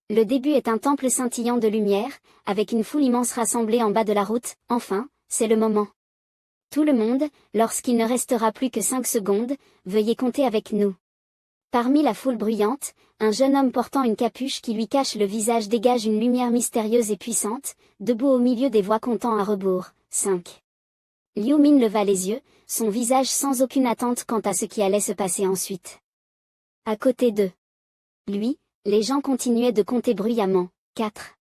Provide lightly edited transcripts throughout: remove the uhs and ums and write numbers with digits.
Le début est un temple scintillant de lumière, avec une foule immense rassemblée en bas de la route. Enfin, c'est le moment. Tout le monde, lorsqu'il ne restera plus que 5 secondes, veuillez compter avec nous. Parmi la foule bruyante, un jeune homme portant une capuche qui lui cache le visage dégage une lumière mystérieuse et puissante, debout au milieu des voix comptant à rebours. 5. Liu Min leva les yeux, son visage sans aucune attente quant à ce qui allait se passer ensuite. À côté d'eux. Lui, les gens continuaient de compter bruyamment. 4.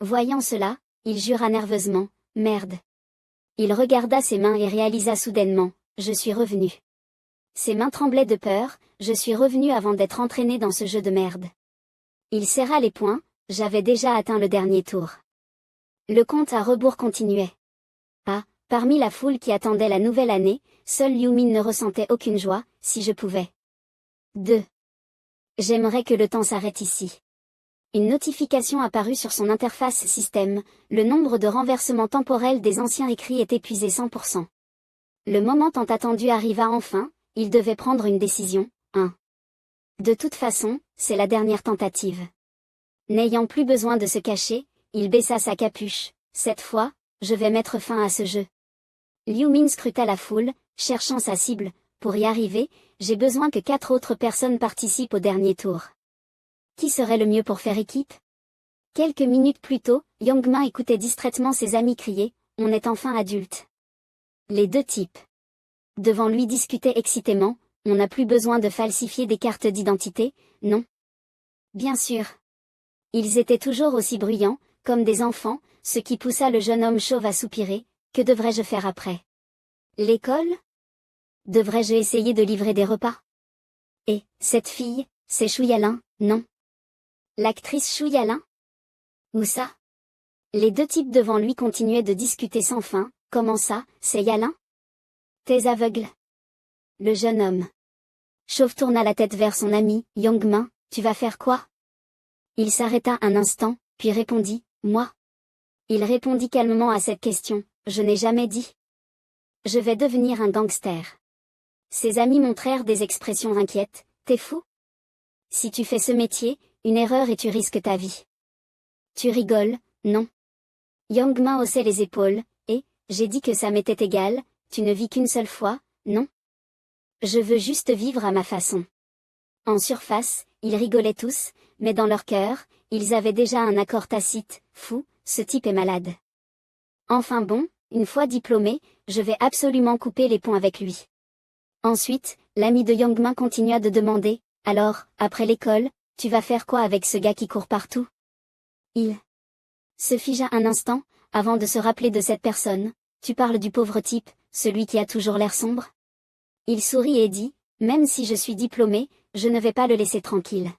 Voyant cela, il jura nerveusement, « Merde !» Il regarda ses mains et réalisa soudainement, « Je suis revenu. » Ses mains tremblaient de peur, « Je suis revenu avant d'être entraîné dans ce jeu de merde. » Il serra les poings, j'avais déjà atteint le dernier tour. Le compte à rebours continuait. Ah, parmi la foule qui attendait la nouvelle année, seul Liu Min ne ressentait aucune joie, si je pouvais. 2. J'aimerais que le temps s'arrête ici. Une notification apparut sur son interface système, le nombre de renversements temporels des anciens écrits est épuisé 100%. Le moment tant attendu arriva enfin, il devait prendre une décision. 1. De toute façon, c'est la dernière tentative. N'ayant plus besoin de se cacher, il baissa sa capuche. Cette fois, je vais mettre fin à ce jeu. Liu Min scruta la foule, cherchant sa cible. Pour y arriver, j'ai besoin que 4 autres personnes participent au dernier tour. Qui serait le mieux pour faire équipe? Quelques minutes plus tôt, Yang-ma écoutait distraitement ses amis crier, « On est enfin adultes. » Les 2 types. Devant lui discutaient excitément, « On n'a plus besoin de falsifier des cartes d'identité, non? » Bien sûr. Ils étaient toujours aussi bruyants, comme des enfants, ce qui poussa le jeune homme chauve à soupirer, « Que devrais-je faire après? L'école? Devrais-je essayer de livrer des repas? Et, cette fille, c'est Shu Yalin, non? L'actrice Shu Yalin? Où ça? » Les 2 types devant lui continuaient de discuter sans fin, « Comment ça, c'est Yalin? T'es aveugle? » Le jeune homme chauve tourna la tête vers son ami, « Yang-ma, tu vas faire quoi? » Il s'arrêta un instant, puis répondit, « Moi? » Il répondit calmement à cette question, « Je n'ai jamais dit. Je vais devenir un gangster. » Ses amis montrèrent des expressions inquiètes, « T'es fou? Si tu fais ce métier, une erreur et tu risques ta vie. » Tu rigoles, non? Yang-ma haussait les épaules, et, j'ai dit que ça m'était égal, tu ne vis qu'une seule fois, non? Je veux juste vivre à ma façon. En surface, ils rigolaient tous, mais dans leur cœur, ils avaient déjà un accord tacite, fou, ce type est malade. Enfin bon, une fois diplômé, je vais absolument couper les ponts avec lui. Ensuite, l'ami de Yang-ma continua de demander, « Alors, après l'école, tu vas faire quoi avec ce gars qui court partout? » Il se figea un instant, avant de se rappeler de cette personne, « Tu parles du pauvre type, celui qui a toujours l'air sombre? » Il sourit et dit, « Même si je suis diplômé, je ne vais pas le laisser tranquille. »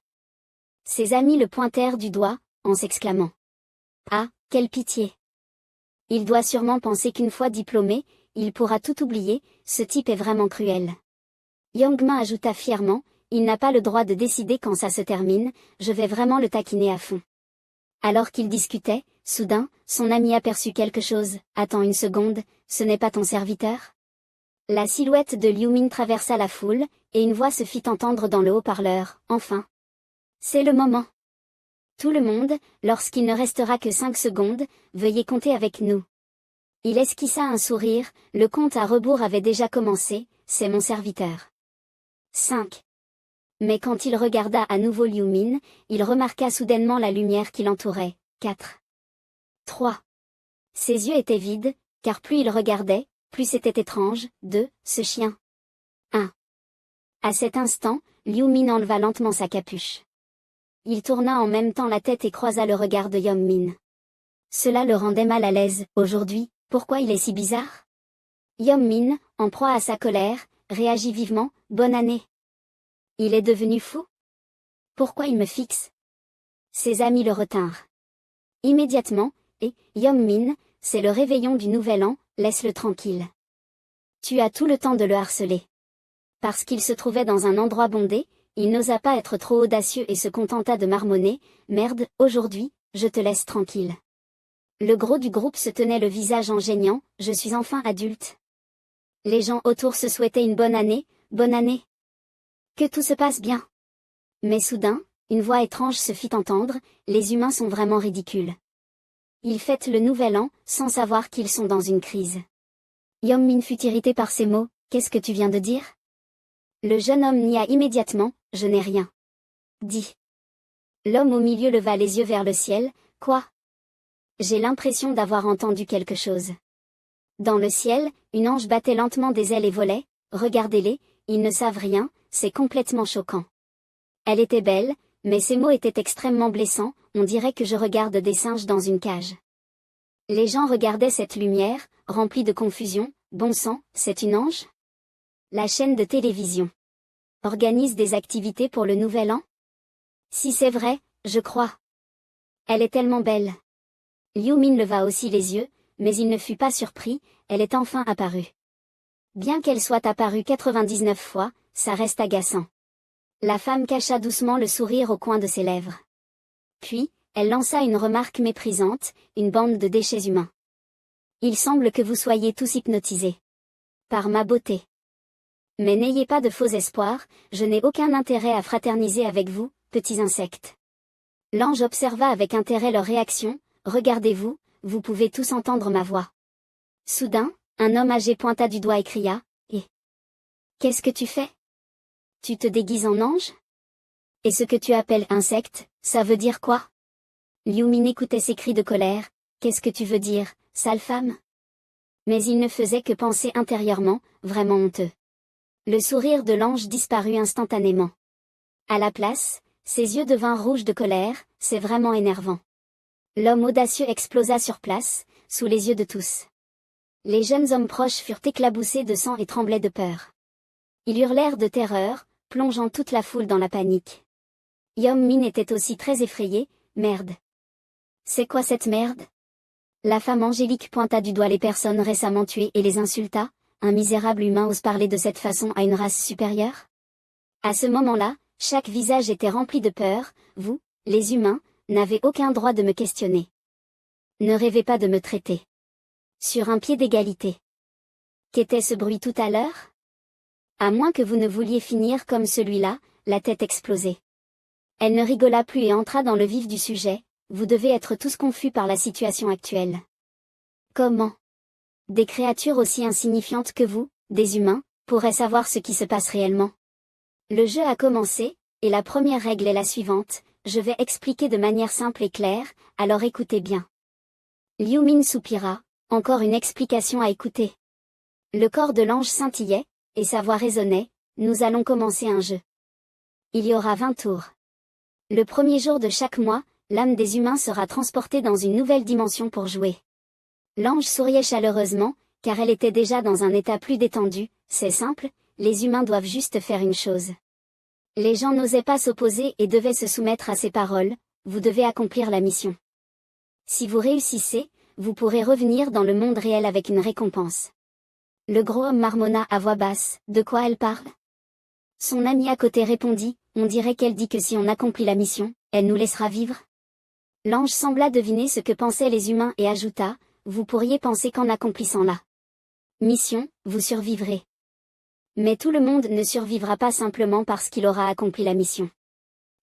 Ses amis le pointèrent du doigt, en s'exclamant, « Ah, quelle pitié! Il doit sûrement penser qu'une fois diplômé, il pourra tout oublier, ce type est vraiment cruel. » Yang-ma ajouta fièrement, « Il n'a pas le droit de décider quand ça se termine, je vais vraiment le taquiner à fond. » Alors qu'ils discutaient, soudain, son ami aperçut quelque chose, « Attends une seconde, ce n'est pas ton serviteur? » La silhouette de Liu Min traversa la foule, et une voix se fit entendre dans le haut-parleur, « Enfin! C'est le moment! Tout le monde, lorsqu'il ne restera que 5 secondes, veuillez compter avec nous. » Il esquissa un sourire, le compte à rebours avait déjà commencé, « C'est mon serviteur. » 5. Mais quand il regarda à nouveau Liu Min, il remarqua soudainement la lumière qui l'entourait. 4. 3. Ses yeux étaient vides, car plus il regardait, plus c'était étrange. 2. Ce chien. 1. À cet instant, Liu Min enleva lentement sa capuche. Il tourna en même temps la tête et croisa le regard de Yang Min. Cela le rendait mal à l'aise. Aujourd'hui, pourquoi il est si bizarre? Yang Min, en proie à sa colère, réagit vivement, « Bonne année. » Il est devenu fou? Pourquoi il me fixe? Ses amis le retinrent. Immédiatement, et, Yang Min, c'est le réveillon du nouvel an, laisse-le tranquille. Tu as tout le temps de le harceler. Parce qu'il se trouvait dans un endroit bondé, il n'osa pas être trop audacieux et se contenta de marmonner, « Merde, aujourd'hui, je te laisse tranquille. » Le gros du groupe se tenait le visage en geignant, « Je suis enfin adulte. » Les gens autour se souhaitaient une bonne année, « Bonne année. Que tout se passe bien. » Mais soudain, Une voix étrange se fit entendre, les humains sont vraiment ridicules. Ils fêtent le nouvel an, sans savoir qu'ils sont dans une crise. Yeom-min fut irrité par ces mots, qu'est-ce que tu viens de dire? Le jeune homme nia immédiatement, je n'ai rien dit. L'homme au milieu leva les yeux vers le ciel, quoi? J'ai l'impression d'avoir entendu quelque chose. Dans le ciel, une ange battait lentement des ailes et volait, regardez-les, ils ne savent rien, c'est complètement choquant. Elle était belle, mais ces mots étaient extrêmement blessants, on dirait que je regarde des singes dans une cage. Les gens regardaient cette lumière, remplie de confusion, bon sang, c'est une ange? La chaîne de télévision organise des activités pour le nouvel an? Si c'est vrai, je crois. Elle est tellement belle. Liu-min leva aussi les yeux, mais il ne fut pas surpris, elle est enfin apparue. Bien qu'elle soit apparue 99 fois, ça reste agaçant. La femme cacha doucement le sourire au coin de ses lèvres. Puis, elle lança une remarque méprisante, une bande de déchets humains. Il semble que vous soyez tous hypnotisés par ma beauté. Mais n'ayez pas de faux espoirs, je n'ai aucun intérêt à fraterniser avec vous, petits insectes. L'ange observa avec intérêt leur réaction, regardez-vous, vous pouvez tous entendre ma voix. Soudain, un homme âgé pointa du doigt et cria, qu'est-ce que tu fais? Tu te déguises en ange? Et ce que tu appelles insecte, ça veut dire quoi? Liu-min écoutait ces cris de colère, qu'est-ce que tu veux dire, sale femme? Mais il ne faisait que penser intérieurement, vraiment honteux. Le sourire de l'ange disparut instantanément. À la place, ses yeux devinrent rouges de colère, c'est vraiment énervant. L'homme audacieux explosa sur place, sous les yeux de tous. Les jeunes hommes proches furent éclaboussés de sang et tremblaient de peur. Ils hurlèrent de terreur, plongeant toute la foule dans la panique. Yeom-min était aussi très effrayé, merde. C'est quoi cette merde? La femme angélique pointa du doigt les personnes récemment tuées et les insulta, un misérable humain ose parler de cette façon à une race supérieure? À ce moment-là, chaque visage était rempli de peur, vous, les humains, n'avez aucun droit de me questionner. Ne rêvez pas de me traiter sur un pied d'égalité. Qu'était ce bruit tout à l'heure? À moins que vous ne vouliez finir comme celui-là, la tête explosée. Elle ne rigola plus et entra dans le vif du sujet, vous devez être tous confus par la situation actuelle. Comment? Des créatures aussi insignifiantes que vous, des humains, pourraient savoir ce qui se passe réellement. Le jeu a commencé, et la première règle est la suivante, je vais expliquer de manière simple et claire, alors écoutez bien. Liu-min soupira, encore une explication à écouter. Le corps de l'ange scintillait, et sa voix résonnait, nous allons commencer un jeu. Il y aura 20 tours. Le premier jour de chaque mois, l'âme des humains sera transportée dans une nouvelle dimension pour jouer. L'ange souriait chaleureusement, car elle était déjà dans un état plus détendu, c'est simple, les humains doivent juste faire une chose. Les gens n'osaient pas s'opposer et devaient se soumettre à ses paroles, vous devez accomplir la mission. Si vous réussissez, vous pourrez revenir dans le monde réel avec une récompense. Le gros homme marmonna à voix basse, de quoi elle parle? Son ami à côté répondit, on dirait qu'elle dit que si on accomplit la mission, elle nous laissera vivre. L'ange sembla deviner ce que pensaient les humains et ajouta, vous pourriez penser qu'en accomplissant la mission, vous survivrez. Mais tout le monde ne survivra pas simplement parce qu'il aura accompli la mission.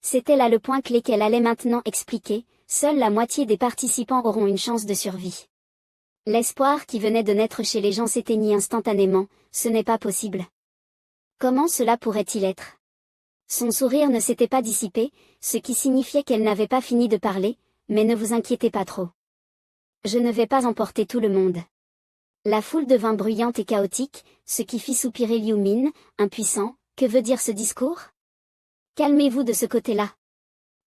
C'était là le point clé qu'elle allait maintenant expliquer, seule la moitié des participants auront une chance de survie. L'espoir qui venait de naître chez les gens s'éteignit instantanément, ce n'est pas possible. Comment cela pourrait-il être? Son sourire ne s'était pas dissipé, ce qui signifiait qu'elle n'avait pas fini de parler, mais ne vous inquiétez pas trop. Je ne vais pas emporter tout le monde. La foule devint bruyante et chaotique, ce qui fit soupirer Liu-min, impuissant, que veut dire ce discours? Calmez-vous de ce côté-là.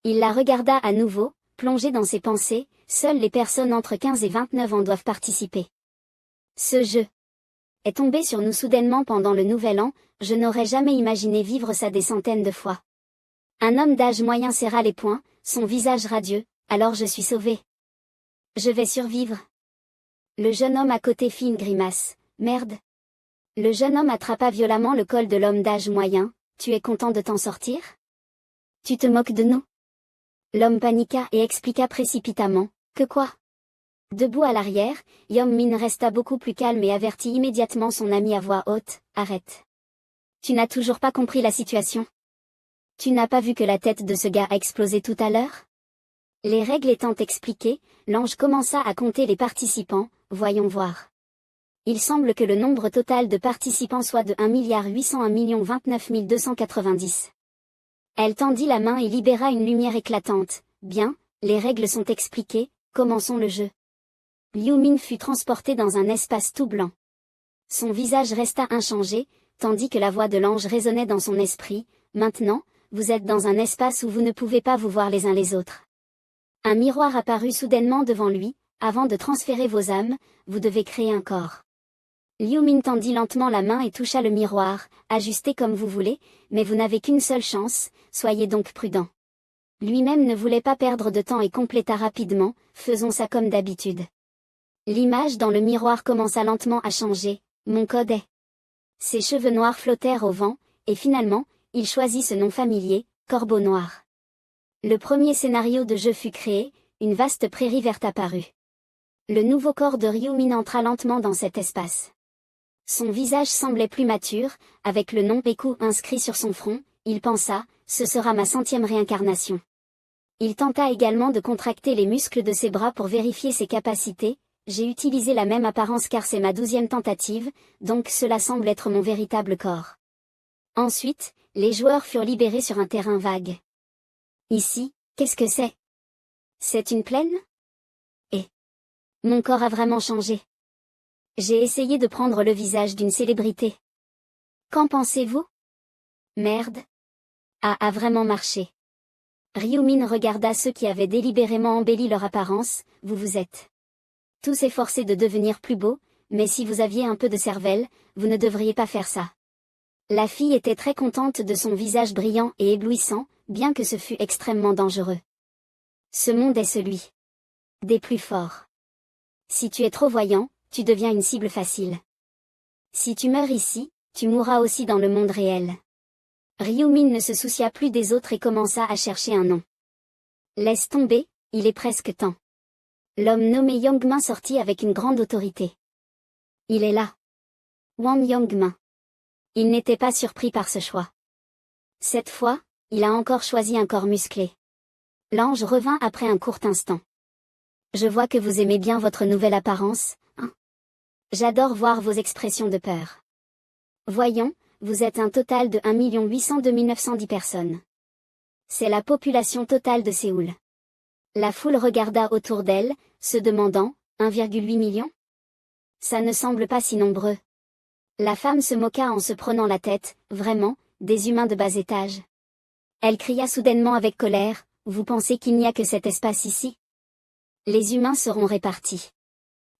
Il la regarda à nouveau, plongé dans ses pensées, seules les personnes entre 15 et 29 ans doivent participer. Ce jeu est tombé sur nous soudainement pendant le Nouvel An, je n'aurais jamais imaginé vivre ça des centaines de fois. Un homme d'âge moyen serra les poings, son visage radieux, alors je suis sauvé. Je vais survivre. Le jeune homme à côté fit une grimace, merde. Le jeune homme attrapa violemment le col de l'homme d'âge moyen, tu es content de t'en sortir? Tu te moques de nous? L'homme paniqua et expliqua précipitamment, que quoi? Debout à l'arrière, Yeom-min resta beaucoup plus calme et avertit immédiatement son ami à voix haute, arrête. Tu n'as toujours pas compris la situation. Tu n'as pas vu que la tête de ce gars a explosé tout à l'heure? Les règles étant expliquées, l'ange commença à compter les participants, voyons voir. Il semble que le nombre total de participants soit de 1 801 029 290. Elle tendit la main et libéra une lumière éclatante. Bien, les règles sont expliquées, commençons le jeu. Liu Min fut transporté dans un espace tout blanc. Son visage resta inchangé, tandis que la voix de l'ange résonnait dans son esprit. Maintenant, vous êtes dans un espace où vous ne pouvez pas vous voir les uns les autres. Un miroir apparut soudainement devant lui. Avant de transférer vos âmes, vous devez créer un corps. Liu Min tendit lentement la main et toucha le miroir. Ajustez comme vous voulez, mais vous n'avez qu'une seule chance, soyez donc prudent. Lui-même ne voulait pas perdre de temps et compléta rapidement, faisons ça comme d'habitude. L'image dans le miroir commença lentement à changer, mon code est. Ses cheveux noirs flottèrent au vent, et finalement, il choisit ce nom familier, Corbeau Noir. Le premier scénario de jeu fut créé, une vaste prairie verte apparut. Le nouveau corps de Liu Min entra lentement dans cet espace. Son visage semblait plus mature, avec le nom Eku inscrit sur son front, il pensa, ce sera ma 100e réincarnation. Il tenta également de contracter les muscles de ses bras pour vérifier ses capacités, j'ai utilisé la même apparence car c'est ma 12e tentative, donc cela semble être mon véritable corps. Ensuite, les joueurs furent libérés sur un terrain vague. Ici, qu'est-ce que c'est? C'est une plaine? Et mon corps a vraiment changé. J'ai essayé de prendre le visage d'une célébrité. Qu'en pensez-vous? Merde. A vraiment marché. Liu Min regarda ceux qui avaient délibérément embelli leur apparence, vous êtes tous efforcés de devenir plus beaux, mais si vous aviez un peu de cervelle, vous ne devriez pas faire ça. La fille était très contente de son visage brillant et éblouissant, bien que ce fût extrêmement dangereux. Ce monde est celui des plus forts. Si tu es trop voyant, tu deviens une cible facile. Si tu meurs ici, tu mourras aussi dans le monde réel. Liu Min ne se soucia plus des autres et commença à chercher un nom. Laisse tomber, il est presque temps. L'homme nommé Yangmin sortit avec une grande autorité. Il est là. Wang Yangmin. Il n'était pas surpris par ce choix. Cette fois, il a encore choisi un corps musclé. L'ange revint après un court instant. Je vois que vous aimez bien votre nouvelle apparence, hein? J'adore voir vos expressions de peur. Voyons, vous êtes un total de 1 802 910 personnes. C'est la population totale de Séoul. La foule regarda autour d'elle, se demandant, 1,8 million? Ça ne semble pas si nombreux. La femme se moqua en se prenant la tête, vraiment, des humains de bas étage. Elle cria soudainement avec colère, vous pensez qu'il n'y a que cet espace ici? Les humains seront répartis.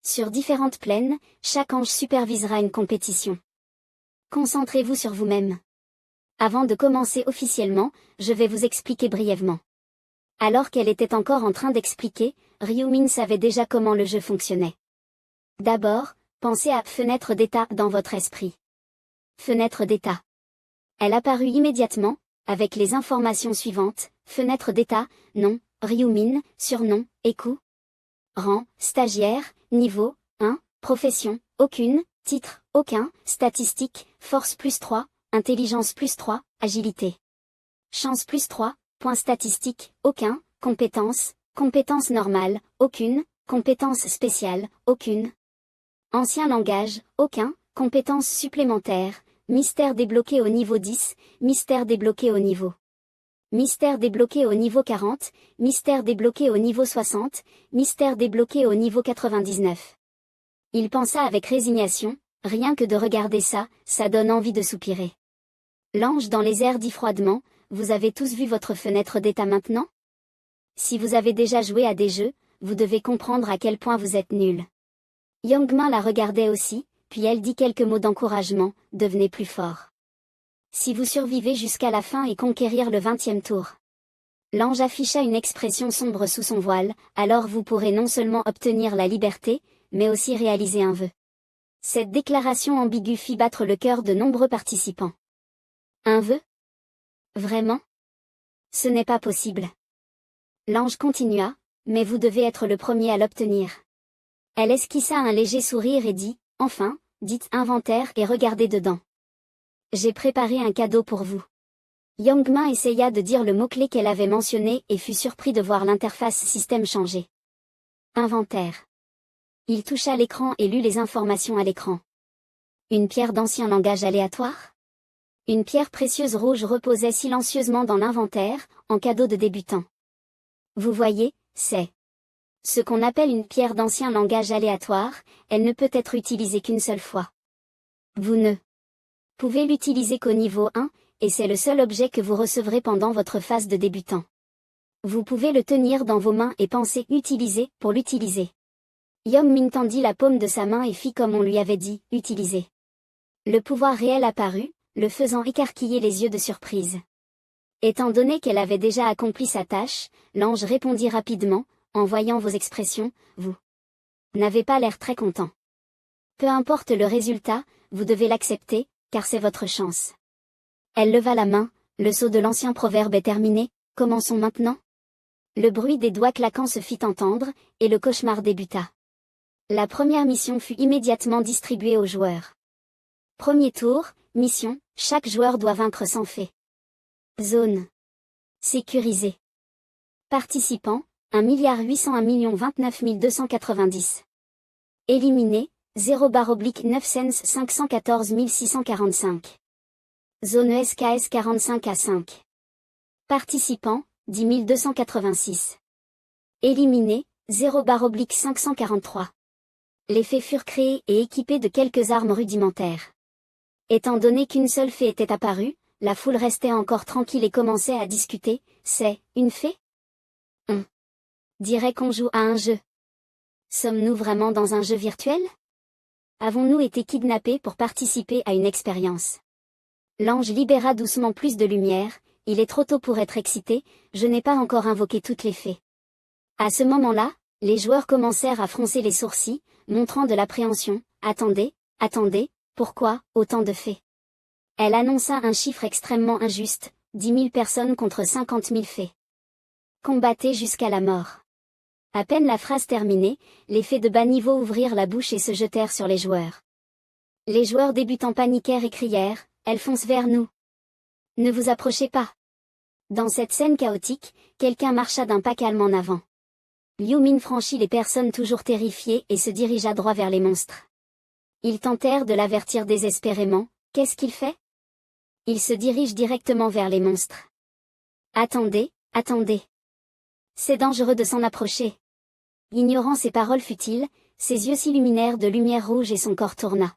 Sur différentes plaines, chaque ange supervisera une compétition. Concentrez-vous sur vous-même. Avant de commencer officiellement, je vais vous expliquer brièvement. Alors qu'elle était encore en train d'expliquer, Liu Min savait déjà comment le jeu fonctionnait. D'abord, pensez à fenêtre d'état dans votre esprit. Fenêtre d'état. Elle apparut immédiatement, avec les informations suivantes, fenêtre d'état, nom, Liu Min, surnom, Eku. Rang, stagiaire, niveau, 1, profession, aucune, titre, aucun, statistique, force +3, intelligence +3, agilité. Chance +3, point statistique, aucun, compétence, compétence normale, aucune, compétence spéciale, aucune. Ancien langage, aucun, compétence supplémentaire, mystère débloqué au niveau 10, mystère débloqué au niveau. Mystère débloqué au niveau 40, mystère débloqué au niveau 60, mystère débloqué au niveau 99. Il pensa avec résignation, rien que de regarder ça, ça donne envie de soupirer. L'ange dans les airs dit froidement, vous avez tous vu votre fenêtre d'état maintenant? Si vous avez déjà joué à des jeux, vous devez comprendre à quel point vous êtes nul. Yangmin la regardait aussi, puis elle dit quelques mots d'encouragement, devenez plus fort. Si vous survivez jusqu'à la fin et conquérir le 20e tour. L'ange afficha une expression sombre sous son voile, alors vous pourrez non seulement obtenir la liberté, mais aussi réaliser un vœu. Cette déclaration ambiguë fit battre le cœur de nombreux participants. Un vœu? Vraiment? Ce n'est pas possible. L'ange continua, mais vous devez être le premier à l'obtenir. Elle esquissa un léger sourire et dit, enfin, dites inventaire et regardez dedans. J'ai préparé un cadeau pour vous. Youngmin essaya de dire le mot-clé qu'elle avait mentionné et fut surpris de voir l'interface système changer. Inventaire. Il toucha l'écran et lut les informations à l'écran. Une pierre d'ancien langage aléatoire? Une pierre précieuse rouge reposait silencieusement dans l'inventaire, en cadeau de débutant. Vous voyez, c'est ce qu'on appelle une pierre d'ancien langage aléatoire, elle ne peut être utilisée qu'une seule fois. Vous ne pouvez l'utiliser qu'au niveau 1, et c'est le seul objet que vous recevrez pendant votre phase de débutant. Vous pouvez le tenir dans vos mains et penser utiliser pour l'utiliser. Youngmin tendit la paume de sa main et fit comme on lui avait dit, utiliser. Le pouvoir réel apparut, le faisant écarquiller les yeux de surprise. Étant donné qu'elle avait déjà accompli sa tâche, l'ange répondit rapidement, en voyant vos expressions, vous n'avez pas l'air très content. Peu importe le résultat, vous devez l'accepter, car c'est votre chance. Elle leva la main, le sceau de l'ancien proverbe est terminé, commençons maintenant. Le bruit des doigts claquants se fit entendre, et le cauchemar débuta. La première mission fut immédiatement distribuée aux joueurs. Premier tour, mission, chaque joueur doit vaincre sans fait. Zone sécurisée. Participants, 1 801 290. Éliminé, 0/9 514 645. Zone SKS 45A5. Participants, 10 286. Éliminé, 0/543. Les fées furent créées et équipées de quelques armes rudimentaires. Étant donné qu'une seule fée était apparue, la foule restait encore tranquille et commençait à discuter, c'est une fée? On dirait qu'on joue à un jeu. Sommes-nous vraiment dans un jeu virtuel? Avons-nous été kidnappés pour participer à une expérience? L'ange libéra doucement plus de lumière, il est trop tôt pour être excité, je n'ai pas encore invoqué toutes les fées. À ce moment-là, les joueurs commencèrent à froncer les sourcils, montrant de l'appréhension, attendez, pourquoi, autant de fées? Elle annonça un chiffre extrêmement injuste, 10 000 personnes contre 50 000 fées. Combattez jusqu'à la mort. À peine la phrase terminée, les fées de bas niveau ouvrirent la bouche et se jetèrent sur les joueurs. Les joueurs débutants paniquèrent et crièrent, elles foncent vers nous. Ne vous approchez pas. Dans cette scène chaotique, quelqu'un marcha d'un pas calme en avant. Liu Min franchit les personnes toujours terrifiées et se dirigea droit vers les monstres. Ils tentèrent de l'avertir désespérément, qu'est-ce qu'il fait? Il se dirige directement vers les monstres. Attendez. C'est dangereux de s'en approcher. Ignorant ces paroles futiles, ses yeux s'illuminèrent de lumière rouge et son corps tourna.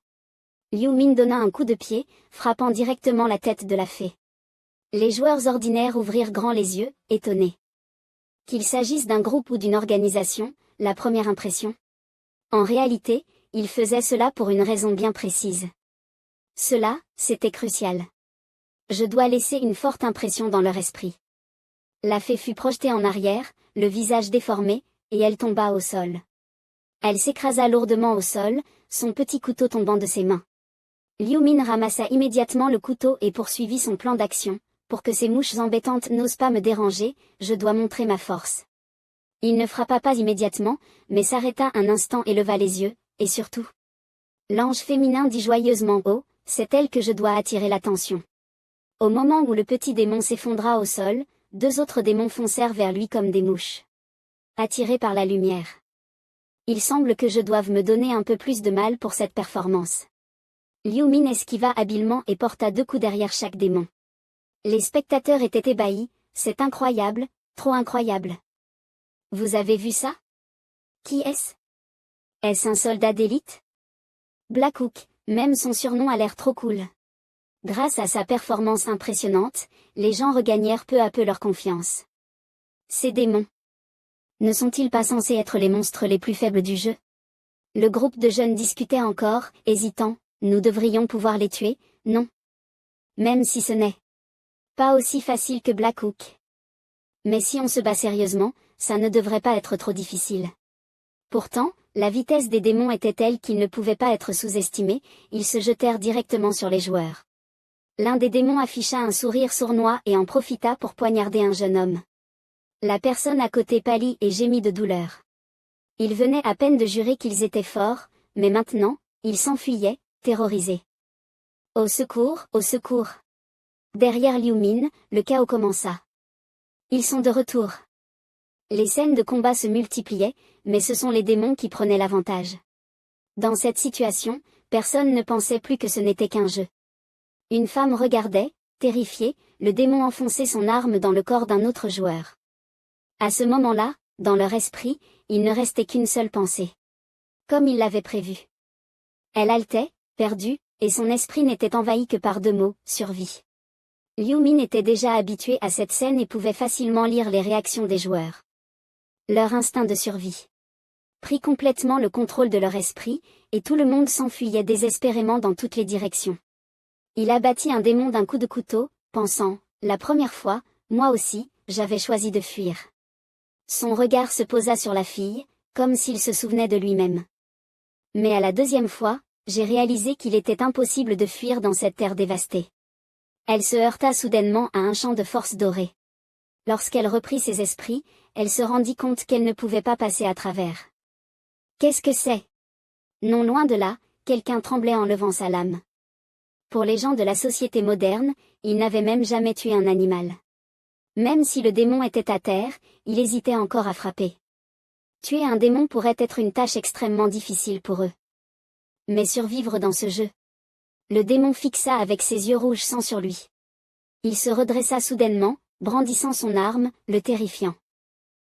Liu Min donna un coup de pied, frappant directement la tête de la fée. Les joueurs ordinaires ouvrirent grand les yeux, étonnés. Qu'il s'agisse d'un groupe ou d'une organisation, la première impression. En réalité, ils faisaient cela pour une raison bien précise. Cela, c'était crucial. Je dois laisser une forte impression dans leur esprit. La fée fut projetée en arrière, le visage déformé, et elle tomba au sol. Elle s'écrasa lourdement au sol, son petit couteau tombant de ses mains. Liu Min ramassa immédiatement le couteau et poursuivit son plan d'action. Pour que ces mouches embêtantes n'osent pas me déranger, je dois montrer ma force. Il ne frappa pas immédiatement, mais s'arrêta un instant et leva les yeux, et surtout. L'ange féminin dit joyeusement oh, c'est elle que je dois attirer l'attention. Au moment où le petit démon s'effondra au sol, 2 autres démons foncèrent vers lui comme des mouches. Attirés par la lumière. Il semble que je doive me donner un peu plus de mal pour cette performance. Liu Min esquiva habilement et porta 2 coups derrière chaque démon. Les spectateurs étaient ébahis, c'est incroyable, trop incroyable. Vous avez vu ça? Qui est-ce? Est-ce un soldat d'élite? Black Hook, même son surnom a l'air trop cool. Grâce à sa performance impressionnante, les gens regagnèrent peu à peu leur confiance. Ces démons. Ne sont-ils pas censés être les monstres les plus faibles du jeu? Le groupe de jeunes discutait encore, hésitant, nous devrions pouvoir les tuer, non? Même si ce n'est pas aussi facile que Black Hook. Mais si on se bat sérieusement, ça ne devrait pas être trop difficile. Pourtant, la vitesse des démons était telle qu'ils ne pouvaient pas être sous-estimés, ils se jetèrent directement sur les joueurs. L'un des démons afficha un sourire sournois et en profita pour poignarder un jeune homme. La personne à côté pâlit et gémit de douleur. Ils venaient à peine de jurer qu'ils étaient forts, mais maintenant, ils s'enfuyaient, terrorisés. Au secours, au secours! Derrière Liu Min, le chaos commença. Ils sont de retour. Les scènes de combat se multipliaient, mais ce sont les démons qui prenaient l'avantage. Dans cette situation, personne ne pensait plus que ce n'était qu'un jeu. Une femme regardait, terrifiée, le démon enfoncer son arme dans le corps d'un autre joueur. À ce moment-là, dans leur esprit, il ne restait qu'une seule pensée. Comme il l'avait prévu. Elle haletait, perdue, et son esprit n'était envahi que par 2 mots, survie. Liu Min était déjà habitué à cette scène et pouvait facilement lire les réactions des joueurs. Leur instinct de survie prit complètement le contrôle de leur esprit, et tout le monde s'enfuyait désespérément dans toutes les directions. Il abattit un démon d'un coup de couteau, pensant, la première fois, moi aussi, j'avais choisi de fuir. Son regard se posa sur la fille, comme s'il se souvenait de lui-même. Mais à la 2e fois, j'ai réalisé qu'il était impossible de fuir dans cette terre dévastée. Elle se heurta soudainement à un champ de force doré. Lorsqu'elle reprit ses esprits, elle se rendit compte qu'elle ne pouvait pas passer à travers. Qu'est-ce que c'est? Non, loin de là, quelqu'un tremblait en levant sa lame. Pour les gens de la société moderne, il n'avait même jamais tué un animal. Même si le démon était à terre, il hésitait encore à frapper. Tuer un démon pourrait être une tâche extrêmement difficile pour eux. Mais survivre dans ce jeu. Le démon fixa avec ses yeux rouges sang sur lui. Il se redressa soudainement, brandissant son arme, le terrifiant.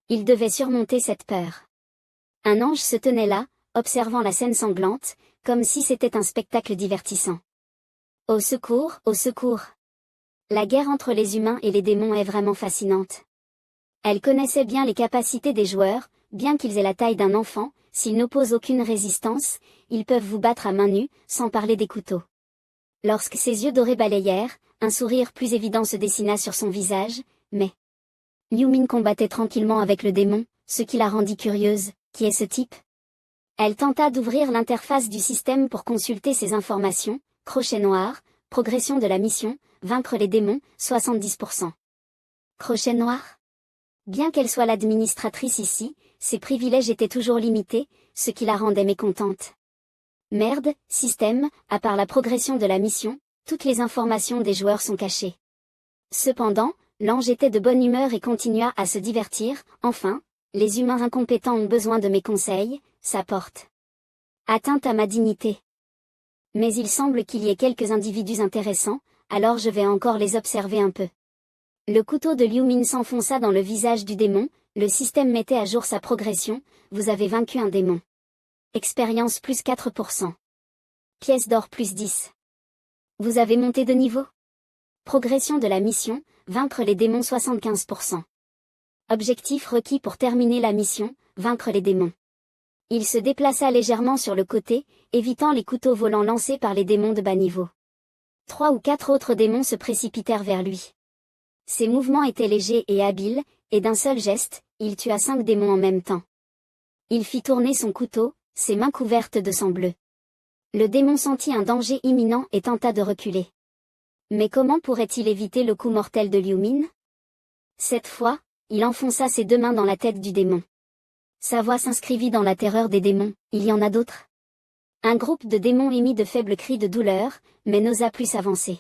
Il devait surmonter cette peur. Un ange se tenait là, observant la scène sanglante, comme si c'était un spectacle divertissant. Au secours, au secours! La guerre entre les humains et les démons est vraiment fascinante. Elle connaissait bien les capacités des joueurs, bien qu'ils aient la taille d'un enfant, s'ils n'opposent aucune résistance, ils peuvent vous battre à main nue, sans parler des couteaux. Lorsque ses yeux dorés balayèrent, un sourire plus évident se dessina sur son visage, mais Liu Min combattait tranquillement avec le démon, ce qui la rendit curieuse. Qui est ce type? Elle tenta d'ouvrir l'interface du système pour consulter ses informations, crochet noir, progression de la mission, vaincre les démons, 70%. Crochet noir? Bien qu'elle soit l'administratrice ici, ses privilèges étaient toujours limités, ce qui la rendait mécontente. Merde, système, à part la progression de la mission, toutes les informations des joueurs sont cachées. Cependant, l'ange était de bonne humeur et continua à se divertir, enfin, les humains incompétents ont besoin de mes conseils, ça porte atteinte à ma dignité. Mais il semble qu'il y ait quelques individus intéressants, alors je vais encore les observer un peu. Le couteau de Liu Min s'enfonça dans le visage du démon, le système mettait à jour sa progression, vous avez vaincu un démon. Expérience plus 4%. Pièce d'or plus 10. Vous avez monté de niveau. Progression de la mission, vaincre les démons 75%. Objectif requis pour terminer la mission, vaincre les démons. Il se déplaça légèrement sur le côté, évitant les couteaux volants lancés par les démons de bas niveau. 3 ou 4 autres démons se précipitèrent vers lui. Ses mouvements étaient légers et habiles, et d'un seul geste, il tua 5 démons en même temps. Il fit tourner son couteau, ses mains couvertes de sang bleu. Le démon sentit un danger imminent et tenta de reculer. Mais comment pourrait-il éviter le coup mortel de Liu Min? Cette fois, il enfonça ses 2 mains dans la tête du démon. Sa voix s'inscrivit dans la terreur des démons, il y en a d'autres. Un groupe de démons émit de faibles cris de douleur, mais n'osa plus s'avancer.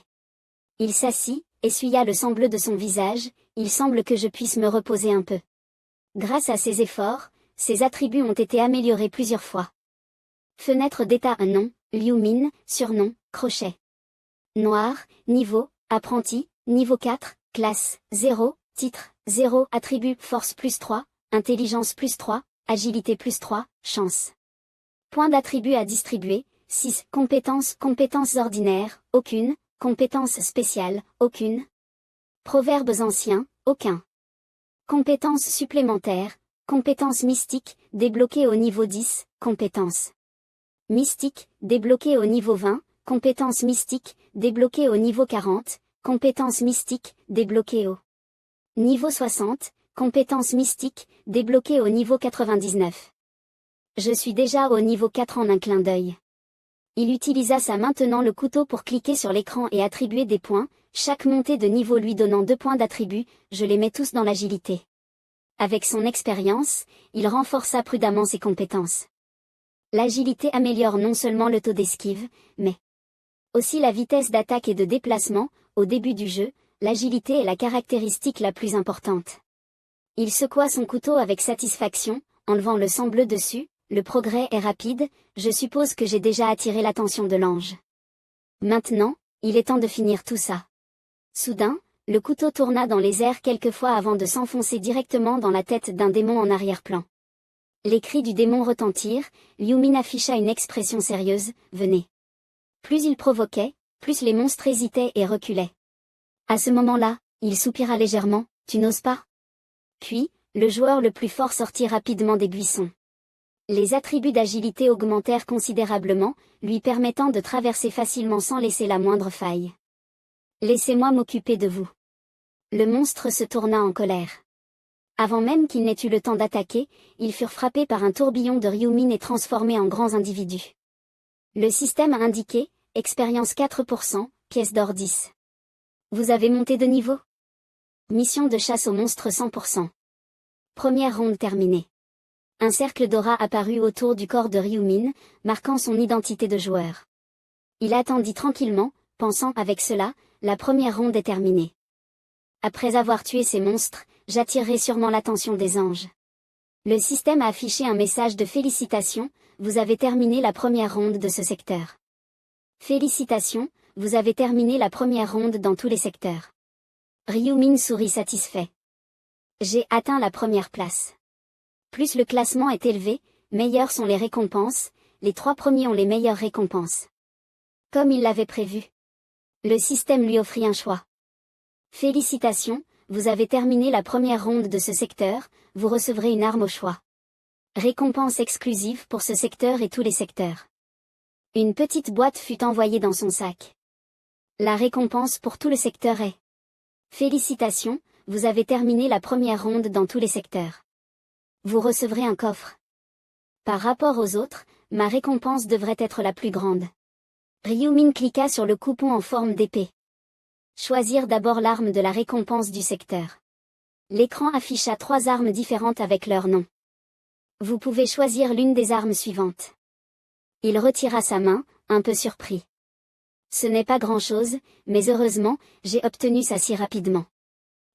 Il s'assit, essuya le sang bleu de son visage, il semble que je puisse me reposer un peu. Grâce à ses efforts, ses attributs ont été améliorés plusieurs fois. Fenêtre d'état un nom, Liu Min, surnom, crochet. Noir, niveau, apprenti, niveau 4, classe, 0, titre, 0, attribut, force plus 3, intelligence plus 3, agilité plus 3, chance. Points d'attribut à distribuer, 6, compétences ordinaires, aucune, compétences spéciales, aucune. Proverbes anciens, aucun. Compétences supplémentaires, compétences mystiques, débloquées au niveau 10, compétences mystiques, débloquées au niveau 20, compétences mystiques, débloquées au niveau 40, compétences mystiques, débloquées au niveau 60, compétences mystiques, débloquées au niveau 99. Je suis déjà au niveau 4 en un clin d'œil. Il utilisa sa main tenant le couteau pour cliquer sur l'écran et attribuer des points, chaque montée de niveau lui donnant 2 points d'attribut, je les mets tous dans l'agilité. Avec son expérience, il renforça prudemment ses compétences. L'agilité améliore non seulement le taux d'esquive, mais aussi la vitesse d'attaque et de déplacement, au début du jeu, l'agilité est la caractéristique la plus importante. Il secoua son couteau avec satisfaction, enlevant le sang bleu dessus. Le progrès est rapide, je suppose que j'ai déjà attiré l'attention de l'ange. Maintenant, il est temps de finir tout ça. Soudain, le couteau tourna dans les airs quelques fois avant de s'enfoncer directement dans la tête d'un démon en arrière-plan. Les cris du démon retentirent, Liu Min afficha une expression sérieuse, « Venez ». Plus il provoquait, plus les monstres hésitaient et reculaient. À ce moment-là, il soupira légèrement, « Tu n'oses pas ?» Puis, le joueur le plus fort sortit rapidement des buissons. Les attributs d'agilité augmentèrent considérablement, lui permettant de traverser facilement sans laisser la moindre faille. « Laissez-moi m'occuper de vous. » Le monstre se tourna en colère. Avant même qu'ils n'aient eu le temps d'attaquer, ils furent frappés par un tourbillon de Liu Min et transformés en grands individus. Le système a indiqué, expérience 4%, pièce d'or 10. Vous avez monté de niveau? Mission de chasse aux monstres 100%. Première ronde terminée. Un cercle d'aura apparut autour du corps de Liu Min, marquant son identité de joueur. Il attendit tranquillement, pensant avec cela, la première ronde est terminée. Après avoir tué ces monstres, j'attirerai sûrement l'attention des anges. Le système a affiché un message de félicitations, vous avez terminé la première ronde de ce secteur. Félicitations, vous avez terminé la première ronde dans tous les secteurs. Liu Min sourit satisfait. J'ai atteint la première place. Plus le classement est élevé, meilleures sont les récompenses, les 3 premiers ont les meilleures récompenses. Comme il l'avait prévu. Le système lui offrit un choix. Félicitations, vous avez terminé la première ronde de ce secteur, vous recevrez une arme au choix. Récompense exclusive pour ce secteur et tous les secteurs. Une petite boîte fut envoyée dans son sac. La récompense pour tout le secteur est. Félicitations, vous avez terminé la première ronde dans tous les secteurs. Vous recevrez un coffre. Par rapport aux autres, ma récompense devrait être la plus grande. Liu Min cliqua sur le coupon en forme d'épée. Choisir d'abord l'arme de la récompense du secteur. L'écran afficha 3 armes différentes avec leur nom. Vous pouvez choisir l'une des armes suivantes. Il retira sa main, un peu surpris. Ce n'est pas grand-chose, mais heureusement, j'ai obtenu ça si rapidement.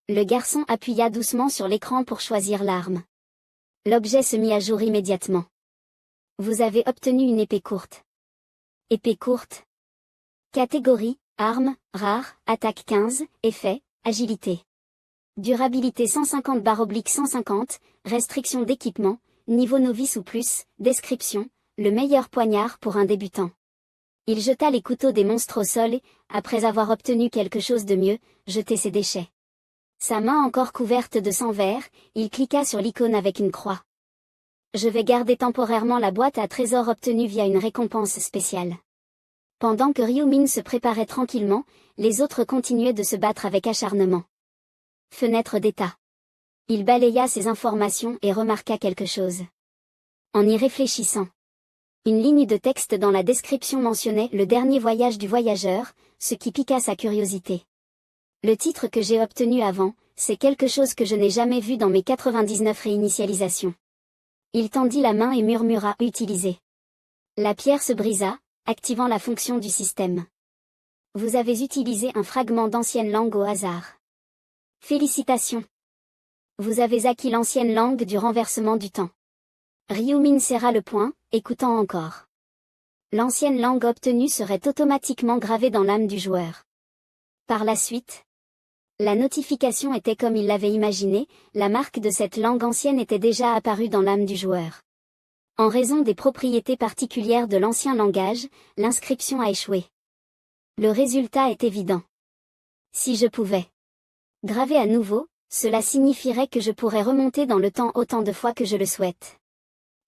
Le garçon appuya doucement sur l'écran pour choisir l'arme. L'objet se mit à jour immédiatement. Vous avez obtenu une épée courte. Épée courte. Catégorie, arme, rare, attaque 15, effet, agilité. Durabilité 150/150, restriction d'équipement, niveau novice ou plus, description, le meilleur poignard pour un débutant. Il jeta les couteaux des monstres au sol et, après avoir obtenu quelque chose de mieux, jetait ses déchets. Sa main encore couverte de sang vert, il cliqua sur l'icône avec une croix. Je vais garder temporairement la boîte à trésors obtenue via une récompense spéciale. Pendant que Liu Min se préparait tranquillement, les autres continuaient de se battre avec acharnement. Fenêtre d'état. Il balaya ses informations et remarqua quelque chose. En y réfléchissant. Une ligne de texte dans la description mentionnait le dernier voyage du voyageur, ce qui piqua sa curiosité. Le titre que j'ai obtenu avant, c'est quelque chose que je n'ai jamais vu dans mes 99 réinitialisations. Il tendit la main et murmura « Utiliser ». La pierre se brisa, activant la fonction du système. Vous avez utilisé un fragment d'ancienne langue au hasard. Félicitations. Vous avez acquis l'ancienne langue du renversement du temps. Liu Min serra le poing, écoutant encore. L'ancienne langue obtenue serait automatiquement gravée dans l'âme du joueur. Par la suite, la notification était comme il l'avait imaginé, la marque de cette langue ancienne était déjà apparue dans l'âme du joueur. En raison des propriétés particulières de l'ancien langage, l'inscription a échoué. Le résultat est évident. Si je pouvais graver à nouveau, cela signifierait que je pourrais remonter dans le temps autant de fois que je le souhaite.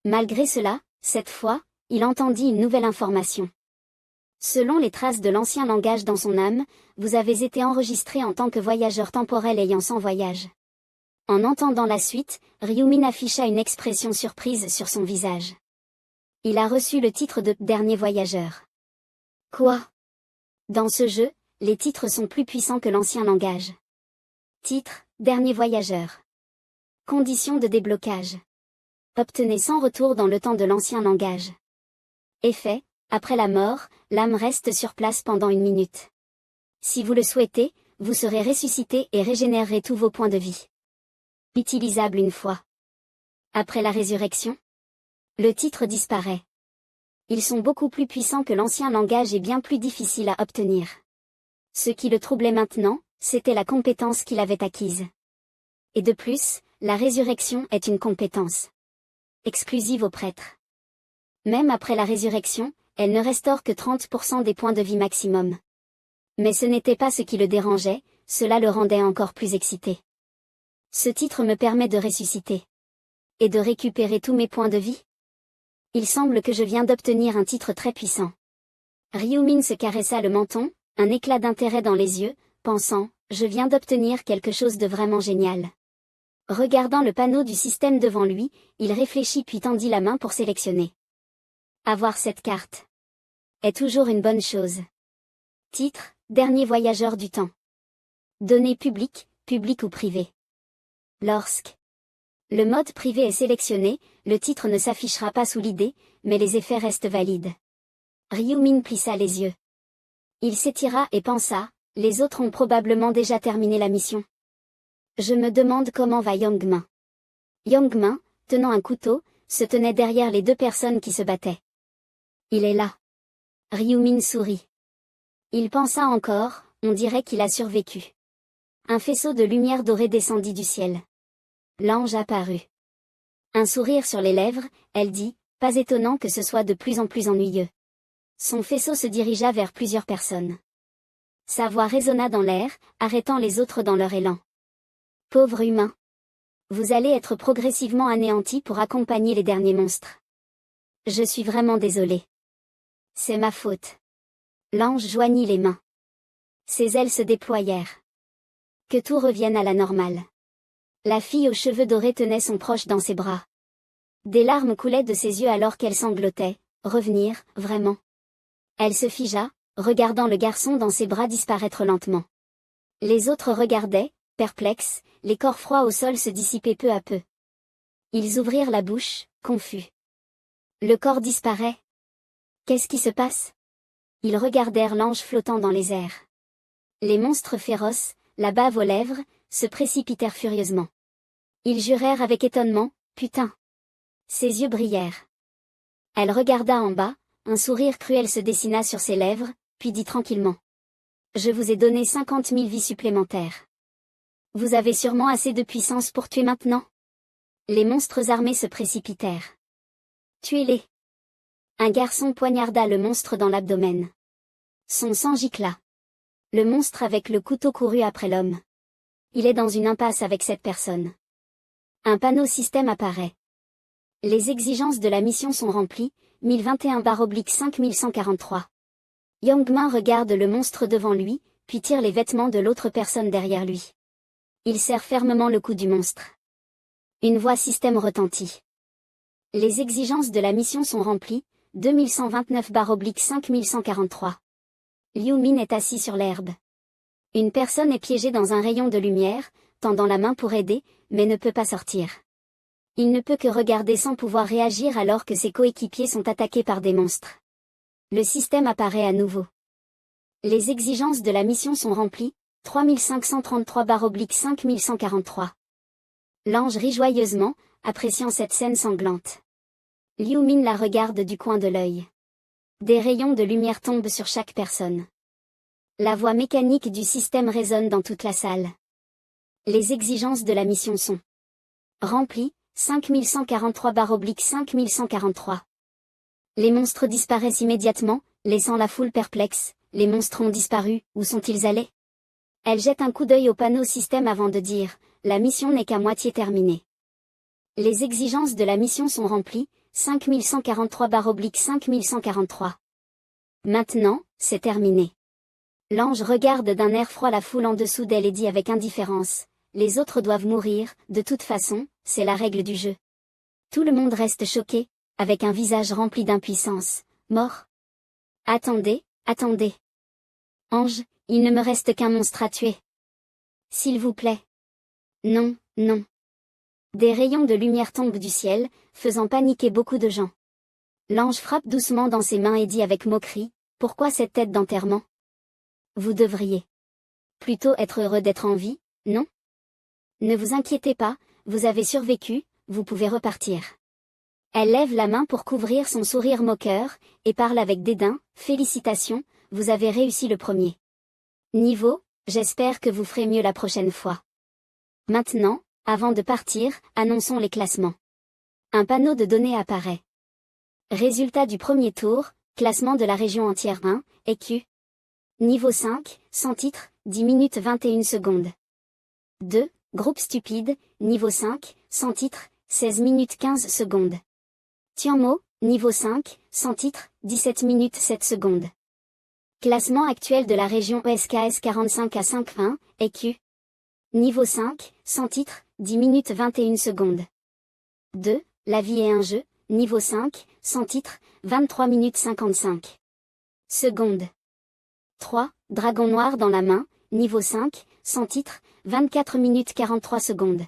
Malgré cela, cette fois, il entendit une nouvelle information. Selon les traces de l'ancien langage dans son âme, vous avez été enregistré en tant que voyageur temporel ayant 100 voyages. En entendant la suite, Liu Min afficha une expression surprise sur son visage. Il a reçu le titre de « Dernier voyageur ». Quoi? Dans ce jeu, les titres sont plus puissants que l'ancien langage. Titre, Dernier voyageur. Conditions de déblocage. Obtenez 100 retours dans le temps de l'ancien langage. Effet, après la mort, l'âme reste sur place pendant 1 minute. Si vous le souhaitez, vous serez ressuscité et régénérerez tous vos points de vie. Utilisable une fois. Après la résurrection, le titre disparaît. Ils sont beaucoup plus puissants que l'ancien langage et bien plus difficiles à obtenir. Ce qui le troublait maintenant, c'était la compétence qu'il avait acquise. Et de plus, la résurrection est une compétence exclusive aux prêtres. Même après la résurrection, elle ne restaure que 30% des points de vie maximum. Mais ce n'était pas ce qui le dérangeait, cela le rendait encore plus excité. Ce titre me permet de ressusciter. Et de récupérer tous mes points de vie. Il semble que je viens d'obtenir un titre très puissant. Ryumin se caressa le menton, un éclat d'intérêt dans les yeux, pensant, je viens d'obtenir quelque chose de vraiment génial. Regardant le panneau du système devant lui, il réfléchit puis tendit la main pour sélectionner. Avoir cette carte est toujours une bonne chose. Titre, dernier voyageur du temps. Données publiques, publiques ou privées. Lorsque le mode privé est sélectionné, le titre ne s'affichera pas sous l'idée, mais les effets restent valides. Ryumin plissa les yeux. Il s'étira et pensa, les autres ont probablement déjà terminé la mission. Je me demande comment va Yangmin. Yangmin, tenant un couteau, se tenait derrière les deux personnes qui se battaient. Il est là. Ryumin sourit. Il pensa encore, on dirait qu'il a survécu. Un faisceau de lumière dorée descendit du ciel. L'ange apparut. Un sourire sur les lèvres, elle dit, pas étonnant que ce soit de plus en plus ennuyeux. Son faisceau se dirigea vers plusieurs personnes. Sa voix résonna dans l'air, arrêtant les autres dans leur élan. Pauvre humain. Vous allez être progressivement anéanti pour accompagner les derniers monstres. Je suis vraiment désolé. C'est ma faute. L'ange joignit les mains. Ses ailes se déployèrent. Que tout revienne à la normale. La fille aux cheveux dorés tenait son proche dans ses bras. Des larmes coulaient de ses yeux alors qu'elle sanglotait. Revenir, vraiment. Elle se figea, regardant le garçon dans ses bras disparaître lentement. Les autres regardaient, perplexes, les corps froids au sol se dissipaient peu à peu. Ils ouvrirent la bouche, confus. Le corps disparaît. Qu'est-ce qui se passe? Ils regardèrent l'ange flottant dans les airs. Les monstres féroces, la bave aux lèvres, se précipitèrent furieusement. Ils jurèrent avec étonnement, putain. Ses yeux brillèrent. Elle regarda en bas, un sourire cruel se dessina sur ses lèvres, puis dit tranquillement. Je vous ai donné 50 000 vies supplémentaires. Vous avez sûrement assez de puissance pour tuer maintenant? Les monstres armés se précipitèrent. Tuez-les. Un garçon poignarda le monstre dans l'abdomen. Son sang gicla. Le monstre avec le couteau courut après l'homme. Il est dans une impasse avec cette personne. Un panneau système apparaît. Les exigences de la mission sont remplies, 1021/5143. Yangmin regarde le monstre devant lui, puis tire les vêtements de l'autre personne derrière lui. Il serre fermement le cou du monstre. Une voix système retentit. Les exigences de la mission sont remplies, 2129/5143. Liu Min est assis sur l'herbe. Une personne est piégée dans un rayon de lumière, tendant la main pour aider, mais ne peut pas sortir. Il ne peut que regarder sans pouvoir réagir alors que ses coéquipiers sont attaqués par des monstres. Le système apparaît à nouveau. Les exigences de la mission sont remplies, 3533/5143. L'ange rit joyeusement, appréciant cette scène sanglante. Liu Min la regarde du coin de l'œil. Des rayons de lumière tombent sur chaque personne. La voix mécanique du système résonne dans toute la salle. Les exigences de la mission sont remplies, 5143/5143. Les monstres disparaissent immédiatement, laissant la foule perplexe. Les monstres ont disparu, où sont-ils allés? Elle jette un coup d'œil au panneau système avant de dire, la mission n'est qu'à moitié terminée. Les exigences de la mission sont remplies, 5143/5143. Maintenant, c'est terminé. L'ange regarde d'un air froid la foule en dessous d'elle et dit avec indifférence, les autres doivent mourir, de toute façon, c'est la règle du jeu. Tout le monde reste choqué, avec un visage rempli d'impuissance, mort. Attendez, attendez. Ange, il ne me reste qu'un monstre à tuer. S'il vous plaît. Non, non. Des rayons de lumière tombent du ciel, faisant paniquer beaucoup de gens. L'ange frappe doucement dans ses mains et dit avec moquerie, pourquoi cette tête d'enterrement? Vous devriez Plutôt être heureux d'être en vie, non? Ne vous inquiétez pas, vous avez survécu, vous pouvez repartir. Elle lève la main pour couvrir son sourire moqueur, et parle avec dédain, félicitations, vous avez réussi le premier niveau, j'espère que vous ferez mieux la prochaine fois. Maintenant, avant de partir, annonçons les classements. Un panneau de données apparaît. Résultat du premier tour, classement de la région entière 1, EQ. Niveau 5, sans titre, 10 minutes 21 secondes. 2, groupe stupide, niveau 5, sans titre, 16 minutes 15 secondes. Tianmo, niveau 5, sans titre, 17 minutes 7 secondes. Classement actuel de la région ESKS 45 à 5-1, EQ. Niveau 5, sans titre, 10 minutes 21 secondes. 2, La vie est un jeu, niveau 5, sans titre, 23 minutes 55 secondes. 3, Dragon noir dans la main, niveau 5, sans titre, 24 minutes 43 secondes.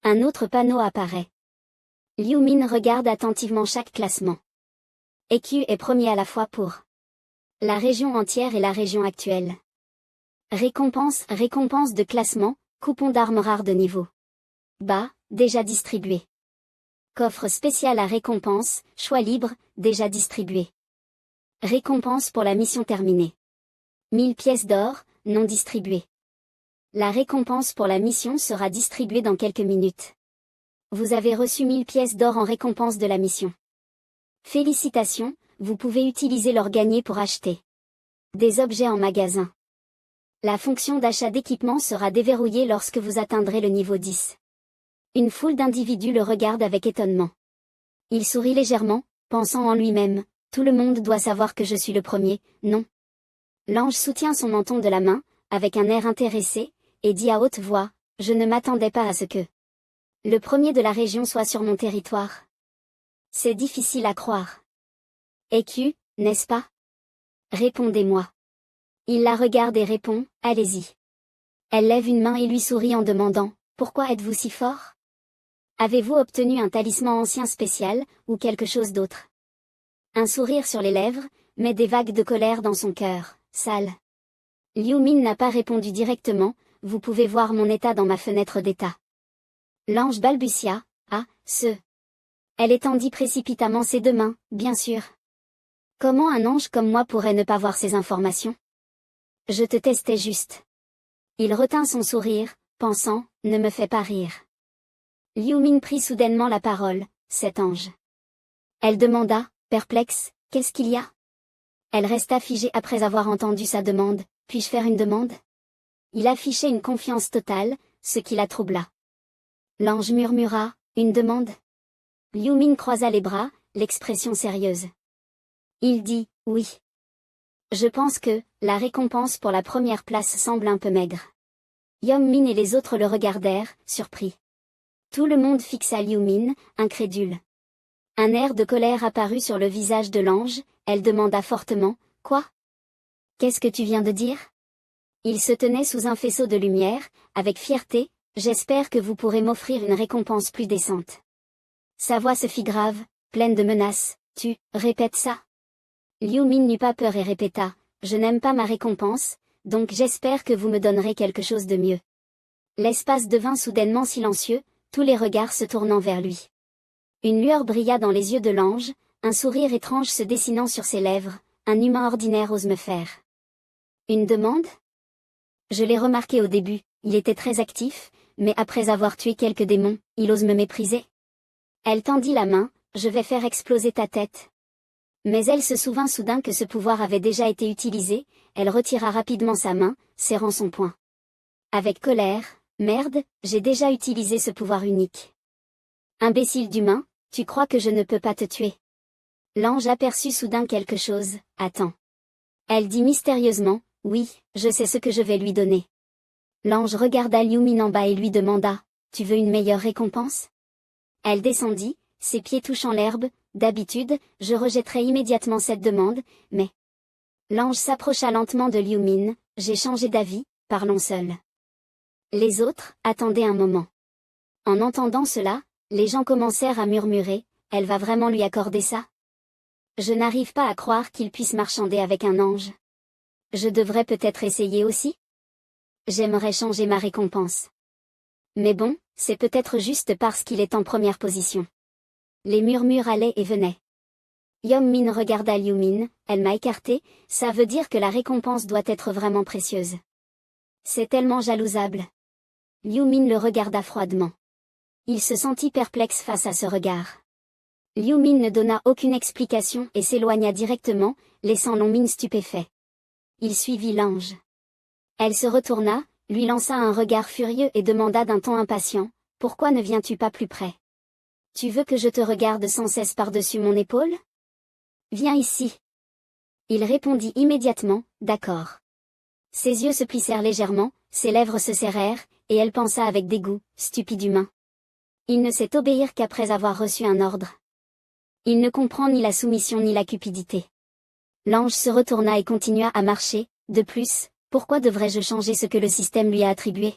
Un autre panneau apparaît. Liu Min regarde attentivement chaque classement. EQ est premier à la fois pour la région entière et la région actuelle. Récompense de classement, coupon d'armes rares de niveau bas, déjà distribué. Coffre spécial à récompense, choix libre, déjà distribué. Récompense pour la mission terminée. 1000 pièces d'or, non distribuées. La récompense pour la mission sera distribuée dans quelques minutes. Vous avez reçu 1000 pièces d'or en récompense de la mission. Félicitations, vous pouvez utiliser l'or gagné pour acheter des objets en magasin. La fonction d'achat d'équipement sera déverrouillée lorsque vous atteindrez le niveau 10. Une foule d'individus le regarde avec étonnement. Il sourit légèrement, pensant en lui-même, tout le monde doit savoir que je suis le premier, non? L'ange soutient son menton de la main, avec un air intéressé, et dit à haute voix, je ne m'attendais pas à ce que le premier de la région soit sur mon territoire. C'est difficile à croire. EQ, n'est-ce pas? Répondez-moi. Il la regarde et répond, allez-y. Elle lève une main et lui sourit en demandant, pourquoi êtes-vous si fort? Avez-vous obtenu un talisman ancien spécial, ou quelque chose d'autre? Un sourire sur les lèvres, mais des vagues de colère dans son cœur, sale. Liu Min n'a pas répondu directement, vous pouvez voir mon état dans ma fenêtre d'état. L'ange balbutia, ah, Elle étendit précipitamment ses deux mains, bien sûr. Comment un ange comme moi pourrait ne pas voir ces informations? Je te testais juste. Il retint son sourire, pensant, ne me fais pas rire. Liu Min prit soudainement la parole, cet ange. Elle demanda, perplexe, qu'est-ce qu'il y a? Elle resta figée après avoir entendu sa demande, puis-je faire une demande? Il affichait une confiance totale, ce qui la troubla. L'ange murmura, une demande? Liu Min croisa les bras, l'expression sérieuse. Il dit, oui. Je pense que, la récompense pour la première place semble un peu maigre. Yong Min et les autres le regardèrent, surpris. Tout le monde fixa Liu Min, incrédule. Un air de colère apparut sur le visage de l'ange, elle demanda fortement, quoi? Qu'est-ce que tu viens de dire? Il se tenait sous un faisceau de lumière, avec fierté, j'espère que vous pourrez m'offrir une récompense plus décente. Sa voix se fit grave, pleine de menaces, tu, répètes ça? Liu Min n'eut pas peur et répéta, je n'aime pas ma récompense, donc j'espère que vous me donnerez quelque chose de mieux. L'espace devint soudainement silencieux, tous les regards se tournant vers lui. Une lueur brilla dans les yeux de l'ange, un sourire étrange se dessinant sur ses lèvres, un humain ordinaire ose me faire une demande? Je l'ai remarqué au début, il était très actif, mais après avoir tué quelques démons, il ose me mépriser. Elle tendit la main, je vais faire exploser ta tête. Mais elle se souvint soudain que ce pouvoir avait déjà été utilisé, elle retira rapidement sa main, serrant son poing. Avec colère, merde, j'ai déjà utilisé ce pouvoir unique. Imbécile d'humain, tu crois que je ne peux pas te tuer? L'ange aperçut soudain quelque chose, attends. Elle dit mystérieusement, oui, je sais ce que je vais lui donner. L'ange regarda Liu Min en bas et lui demanda, tu veux une meilleure récompense? Elle descendit, ses pieds touchant l'herbe, d'habitude, je rejetterais immédiatement cette demande, mais... L'ange s'approcha lentement de Liu Min, j'ai changé d'avis, parlons seuls. Les autres, attendaient un moment. En entendant cela, les gens commencèrent à murmurer, elle va vraiment lui accorder ça? Je n'arrive pas à croire qu'il puisse marchander avec un ange. Je devrais peut-être essayer aussi? J'aimerais changer ma récompense. Mais bon, c'est peut-être juste parce qu'il est en première position. Les murmures allaient et venaient. Yeom-min regarda Liu-min, elle m'a écarté, ça veut dire que la récompense doit être vraiment précieuse. C'est tellement jalousable. Liu-min le regarda froidement. Il se sentit perplexe face à ce regard. Liu-min ne donna aucune explication et s'éloigna directement, laissant Long-min stupéfait. Il suivit l'ange. Elle se retourna, lui lança un regard furieux et demanda d'un ton impatient, « Pourquoi ne viens-tu pas plus près? Tu veux que je te regarde sans cesse par-dessus mon épaule? Viens ici. » Il répondit immédiatement, « D'accord. » Ses yeux se plissèrent légèrement, ses lèvres se serrèrent, et elle pensa avec dégoût, « Stupide humain. Il ne sait obéir qu'après avoir reçu un ordre. Il ne comprend ni la soumission ni la cupidité. » L'ange se retourna et continua à marcher, de plus, pourquoi devrais-je changer ce que le système lui a attribué?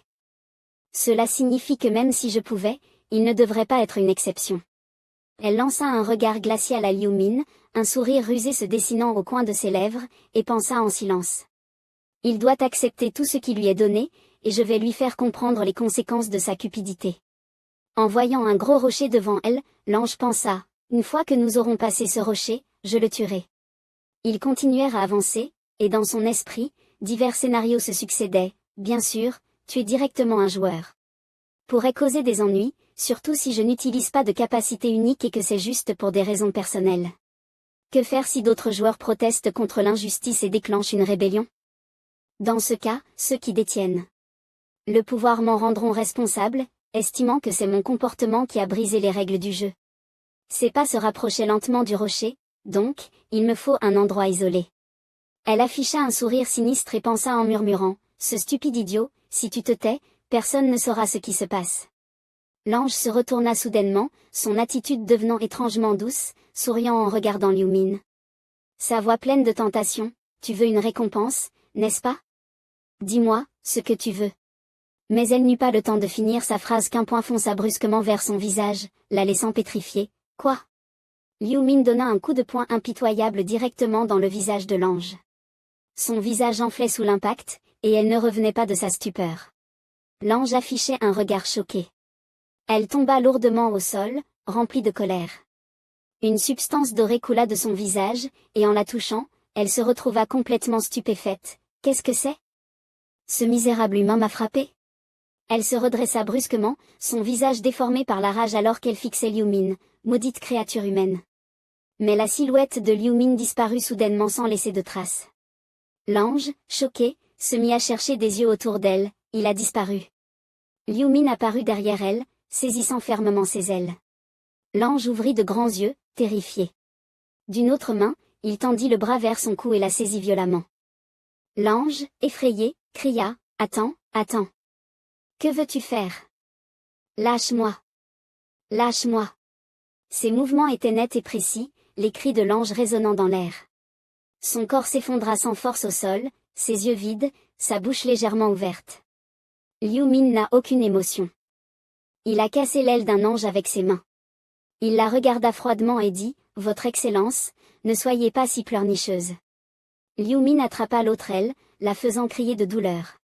Cela signifie que même si je pouvais, il ne devrait pas être une exception. Elle lança un regard glacial à Liu-min, un sourire rusé se dessinant au coin de ses lèvres, et pensa en silence. Il doit accepter tout ce qui lui est donné, et je vais lui faire comprendre les conséquences de sa cupidité. En voyant un gros rocher devant elle, l'ange pensa, une fois que nous aurons passé ce rocher, je le tuerai. Ils continuèrent à avancer, et dans son esprit, divers scénarios se succédaient, bien sûr, tuer directement un joueur pourrait causer des ennuis, surtout si je n'utilise pas de capacité unique et que c'est juste pour des raisons personnelles. Que faire si d'autres joueurs protestent contre l'injustice et déclenchent une rébellion? Dans ce cas, ceux qui détiennent le pouvoir m'en rendront responsable, estimant que c'est mon comportement qui a brisé les règles du jeu. C'est pas se rapprocher lentement du rocher, donc, il me faut un endroit isolé. Elle afficha un sourire sinistre et pensa en murmurant, « Ce stupide idiot, si tu te tais, personne ne saura ce qui se passe. » L'ange se retourna soudainement, son attitude devenant étrangement douce, souriant en regardant Liu-min. Sa voix pleine de tentation, « Tu veux une récompense, n'est-ce pas? Dis-moi, ce que tu veux. » Mais elle n'eut pas le temps de finir sa phrase qu'un point fonça brusquement vers son visage, la laissant pétrifiée. « Quoi? » Liu-min donna un coup de poing impitoyable directement dans le visage de l'ange. Son visage enflait sous l'impact, et elle ne revenait pas de sa stupeur. L'ange affichait un regard choqué. Elle tomba lourdement au sol, remplie de colère. Une substance dorée coula de son visage, et en la touchant, elle se retrouva complètement stupéfaite. « Qu'est-ce que c'est? Ce misérable humain m'a frappé. » Elle se redressa brusquement, son visage déformé par la rage alors qu'elle fixait Liu-min, maudite créature humaine. Mais la silhouette de Liu-min disparut soudainement sans laisser de traces. L'ange, choqué, se mit à chercher des yeux autour d'elle, il a disparu. Liu-min apparut derrière elle, saisissant fermement ses ailes. L'ange ouvrit de grands yeux, terrifié. D'une autre main, il tendit le bras vers son cou et la saisit violemment. L'ange, effrayé, cria, « Attends, attends. Que veux-tu faire? Lâche-moi. Lâche-moi. » Ses mouvements étaient nets et précis, les cris de l'ange résonnant dans l'air. Son corps s'effondra sans force au sol, ses yeux vides, sa bouche légèrement ouverte. Liu-min n'a aucune émotion. Il a cassé l'aile d'un ange avec ses mains. Il la regarda froidement et dit, « Votre Excellence, ne soyez pas si pleurnicheuse. » Liu-min attrapa l'autre aile, la faisant crier de douleur.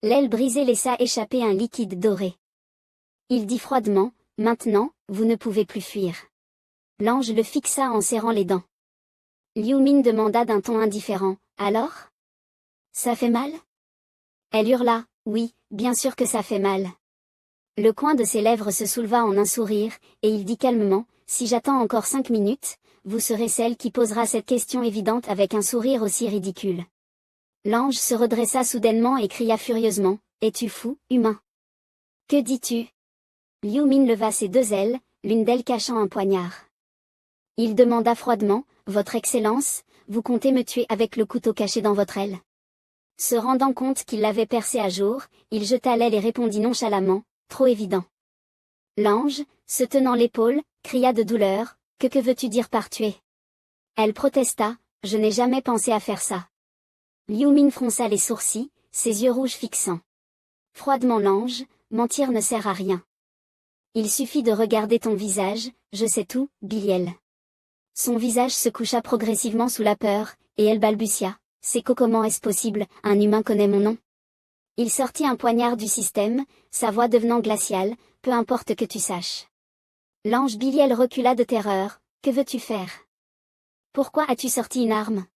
L'aile brisée laissa échapper un liquide doré. Il dit froidement, « Maintenant, vous ne pouvez plus fuir. » L'ange le fixa en serrant les dents. Liu-min demanda d'un ton indifférent, « Alors? Ça fait mal? » Elle hurla, « Oui, bien sûr que ça fait mal. » Le coin de ses lèvres se souleva en un sourire, et il dit calmement, « Si j'attends encore 5 minutes, vous serez celle qui posera cette question évidente avec un sourire aussi ridicule. » L'ange se redressa soudainement et cria furieusement, « Es-tu fou, humain? Que dis-tu? » Liu-min leva ses deux ailes, l'une d'elles cachant un poignard. Il demanda froidement, « Votre Excellence, vous comptez me tuer avec le couteau caché dans votre aile? » Se rendant compte qu'il l'avait percé à jour, il jeta l'aile et répondit nonchalamment, « Trop évident. » L'ange, se tenant l'épaule, cria de douleur, « Que veux-tu dire par tuer? » Elle protesta, « Je n'ai jamais pensé à faire ça. » Liu-min fronça les sourcils, ses yeux rouges fixants. Froidement l'ange, « Mentir ne sert à rien. Il suffit de regarder ton visage, je sais tout, Biliel. » Son visage se coucha progressivement sous la peur, et elle balbutia, « C'est comment est-ce possible, un humain connaît mon nom? » Il sortit un poignard du système, sa voix devenant glaciale, peu importe que tu saches. L'ange Biliel recula de terreur, que veux-tu faire? Pourquoi as-tu sorti une arme?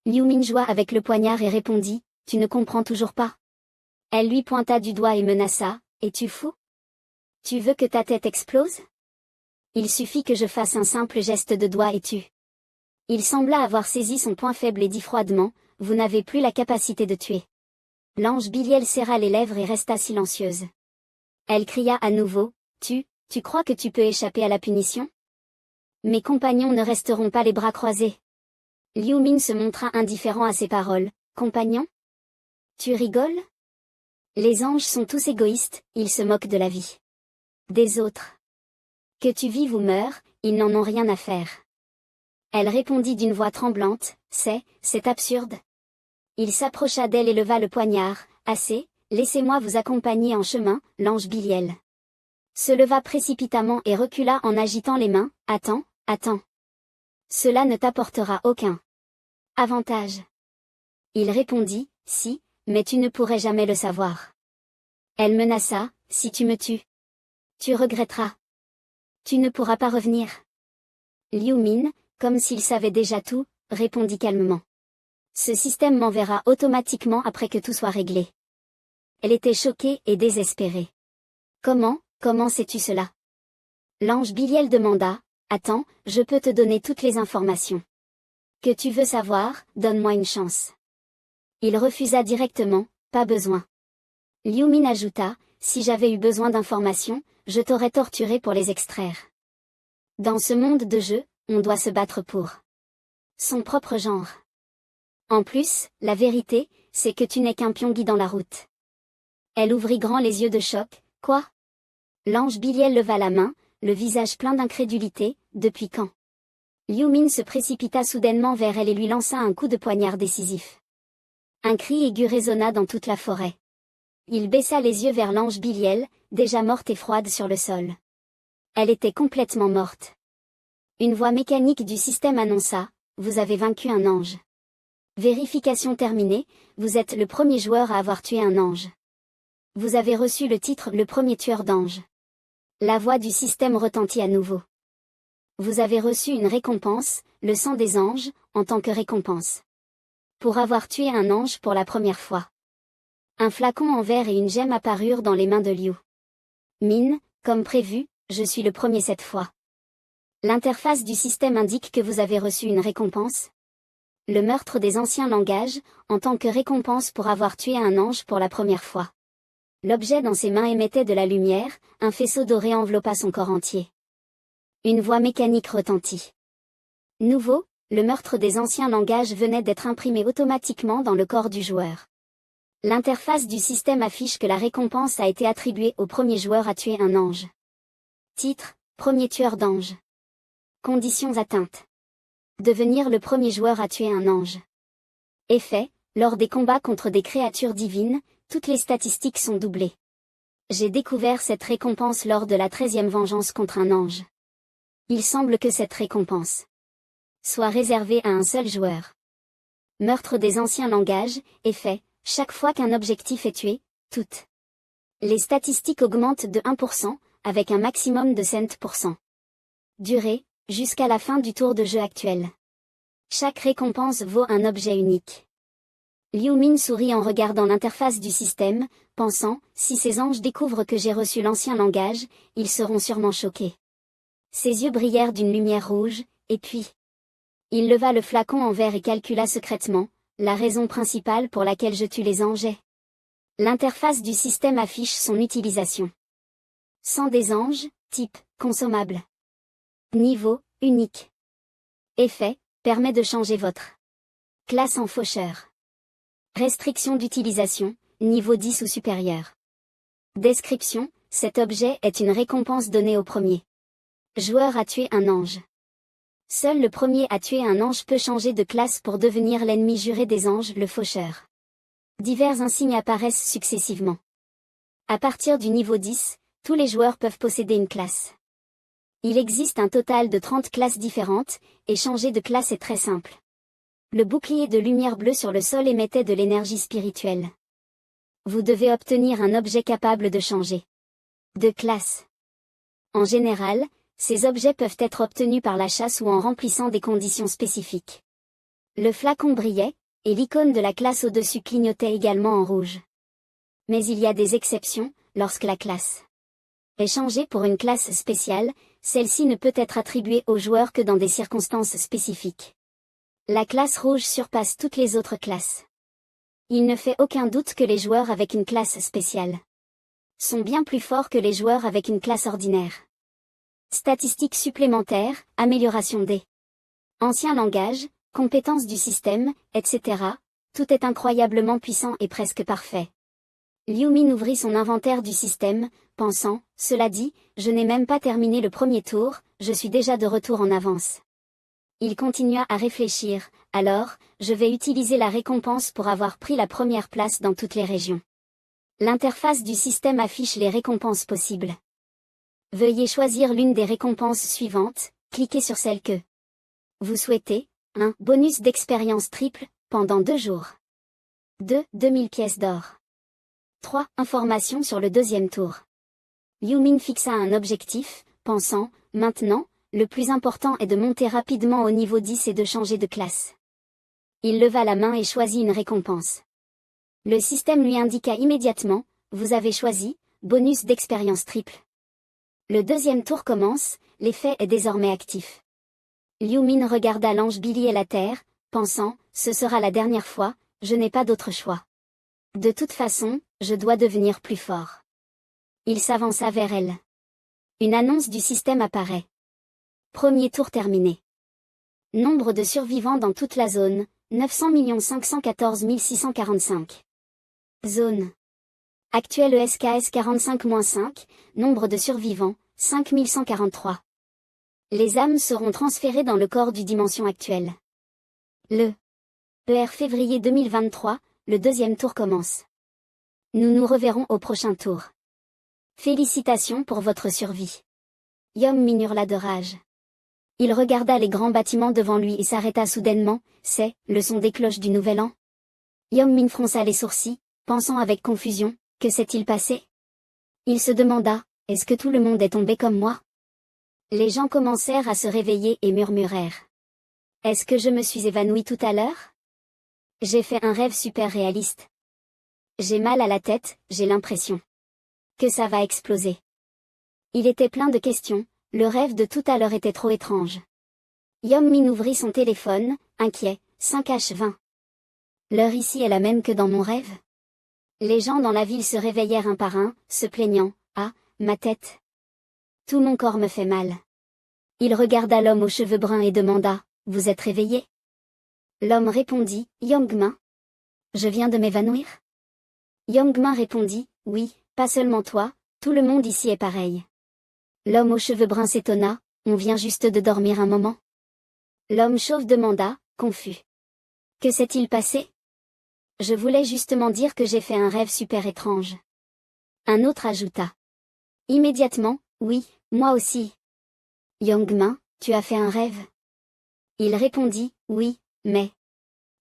Liu Min joua avec le poignard et répondit, tu ne comprends toujours pas. Elle lui pointa du doigt et menaça, es-tu fou? Tu veux que ta tête explose? Il suffit que je fasse un simple geste de doigt et tu. Il sembla avoir saisi son point faible et dit froidement, vous n'avez plus la capacité de tuer. L'ange Biliel serra les lèvres et resta silencieuse. Elle cria à nouveau, tu crois que tu peux échapper à la punition? Mes compagnons ne resteront pas les bras croisés. Liu Min se montra indifférent à ces paroles, compagnon? Tu rigoles? Les anges sont tous égoïstes, ils se moquent de la vie des autres. Que tu vives ou meurs, ils n'en ont rien à faire. Elle répondit d'une voix tremblante, c'est absurde. Il s'approcha d'elle et leva le poignard, assez, laissez-moi vous accompagner en chemin, l'ange Biliel. Se leva précipitamment et recula en agitant les mains, attends. Cela ne t'apportera aucun avantage. Il répondit, si, mais tu ne pourrais jamais le savoir. Elle menaça, si tu me tues. Tu regretteras. Tu ne pourras pas revenir. Liu Min, comme s'il savait déjà tout, répondit calmement. Ce système m'enverra automatiquement après que tout soit réglé. Elle était choquée et désespérée. Comment sais-tu cela? L'ange Biliel demanda, attends, je peux te donner toutes les informations. Que tu veux savoir, donne-moi une chance. Il refusa directement, pas besoin. Liu Min ajouta, si j'avais eu besoin d'informations, je t'aurais torturé pour les extraire. Dans ce monde de jeu, on doit se battre pour son propre genre. En plus, la vérité, c'est que tu n'es qu'un pion guidant la route. Elle ouvrit grand les yeux de choc, quoi? L'ange Biliel leva la main, le visage plein d'incrédulité, depuis quand? Liu Min se précipita soudainement vers elle et lui lança un coup de poignard décisif. Un cri aigu résonna dans toute la forêt. Il baissa les yeux vers l'ange Biliel, déjà morte et froide sur le sol. Elle était complètement morte. Une voix mécanique du système annonça, vous avez vaincu un ange. Vérification terminée, vous êtes le premier joueur à avoir tué un ange. Vous avez reçu le titre le premier tueur d'anges. La voix du système retentit à nouveau. Vous avez reçu une récompense, le sang des anges, en tant que récompense. Pour avoir tué un ange pour la première fois. Un flacon en verre et une gemme apparurent dans les mains de Liu Min, comme prévu, je suis le premier cette fois. L'interface du système indique que vous avez reçu une récompense. Le meurtre des anciens langages, en tant que récompense pour avoir tué un ange pour la première fois. L'objet dans ses mains émettait de la lumière, un faisceau doré enveloppa son corps entier. Une voix mécanique retentit. Nouveau, le meurtre des anciens langages venait d'être imprimé automatiquement dans le corps du joueur. L'interface du système affiche que la récompense a été attribuée au premier joueur à tuer un ange. Titre, premier tueur d'ange. Conditions atteintes. Devenir le premier joueur à tuer un ange. Effet, lors des combats contre des créatures divines, toutes les statistiques sont doublées. J'ai découvert cette récompense lors de la 13e vengeance contre un ange. Il semble que cette récompense soit réservée à un seul joueur. Meurtre des anciens langages, effet, chaque fois qu'un objectif est tué, toutes les statistiques augmentent de 1%, avec un maximum de 5%. Durée, jusqu'à la fin du tour de jeu actuel. Chaque récompense vaut un objet unique. Liu Min sourit en regardant l'interface du système, pensant, si ces anges découvrent que j'ai reçu l'ancien langage, ils seront sûrement choqués. Ses yeux brillèrent d'une lumière rouge, et puis... Il leva le flacon en verre et calcula secrètement, la raison principale pour laquelle je tue les anges est. L'interface du système affiche son utilisation. Sang des anges, type, consommable. Niveau, unique. Effet, permet de changer votre classe en faucheur. Restriction d'utilisation, niveau 10 ou supérieur. Description, cet objet est une récompense donnée au premier joueur à tuer un ange. Seul le premier à tuer un ange peut changer de classe pour devenir l'ennemi juré des anges, le faucheur. Divers insignes apparaissent successivement. À partir du niveau 10, tous les joueurs peuvent posséder une classe. Il existe un total de 30 classes différentes, et changer de classe est très simple. Le bouclier de lumière bleue sur le sol émettait de l'énergie spirituelle. Vous devez obtenir un objet capable de changer de classe. En général, ces objets peuvent être obtenus par la chasse ou en remplissant des conditions spécifiques. Le flacon brillait, et l'icône de la classe au-dessus clignotait également en rouge. Mais il y a des exceptions, lorsque la classe est changée pour une classe spéciale, celle-ci ne peut être attribuée au joueur que dans des circonstances spécifiques. La classe rouge surpasse toutes les autres classes. Il ne fait aucun doute que les joueurs avec une classe spéciale sont bien plus forts que les joueurs avec une classe ordinaire. Statistiques supplémentaires, amélioration des anciens langages, compétences du système, etc. Tout est incroyablement puissant et presque parfait. Liu Min ouvrit son inventaire du système, pensant, cela dit, je n'ai même pas terminé le premier tour, je suis déjà de retour en avance. Il continua à réfléchir, alors, je vais utiliser la récompense pour avoir pris la première place dans toutes les régions. L'interface du système affiche les récompenses possibles. Veuillez choisir l'une des récompenses suivantes, cliquez sur celle que vous souhaitez. 1. Bonus d'expérience triple, pendant 2 jours. 2. 2000 pièces d'or. 3. Information sur le deuxième tour. Liu Min fixa un objectif, pensant, maintenant, le plus important est de monter rapidement au niveau 10 et de changer de classe. Il leva la main et choisit une récompense. Le système lui indiqua immédiatement, vous avez choisi, bonus d'expérience triple. Le deuxième tour commence, l'effet est désormais actif. Liu Min regarda l'ange Billy et la terre, pensant, ce sera la dernière fois, je n'ai pas d'autre choix. De toute façon, je dois devenir plus fort. Il s'avança vers elle. Une annonce du système apparaît. Premier tour terminé. Nombre de survivants dans toute la zone, 900 514 645. Zone actuelle ESKS 45-5, nombre de survivants, 5143. Les âmes seront transférées dans le corps du dimension actuelle. Le ER février 2023, le deuxième tour commence. Nous nous reverrons au prochain tour. Félicitations pour votre survie. Yom Min hurla de rage. Il regarda les grands bâtiments devant lui et s'arrêta soudainement, c'est le son des cloches du Nouvel An. Yom Min fronça les sourcils, pensant avec confusion, que s'est-il passé? Il se demanda, est-ce que tout le monde est tombé comme moi? Les gens commencèrent à se réveiller et murmurèrent. Est-ce que je me suis évanoui tout à l'heure? J'ai fait un rêve super réaliste. J'ai mal à la tête, j'ai l'impression que ça va exploser. Il était plein de questions, le rêve de tout à l'heure était trop étrange. Yom Min ouvrit son téléphone, inquiet, 5h20. L'heure ici est la même que dans mon rêve? Les gens dans la ville se réveillèrent un par un, se plaignant, ah, ma tête. Tout mon corps me fait mal. Il regarda l'homme aux cheveux bruns et demanda, vous êtes réveillé? L'homme répondit, Yongmin. Je viens de m'évanouir? Yongmin répondit, oui, pas seulement toi, tout le monde ici est pareil. L'homme aux cheveux bruns s'étonna, on vient juste de dormir un moment. L'homme chauve demanda, confus. Que s'est-il passé? Je voulais justement dire que j'ai fait un rêve super étrange. Un autre ajouta. Immédiatement, oui, moi aussi. Yongmin, tu as fait un rêve? Il répondit, oui, mais...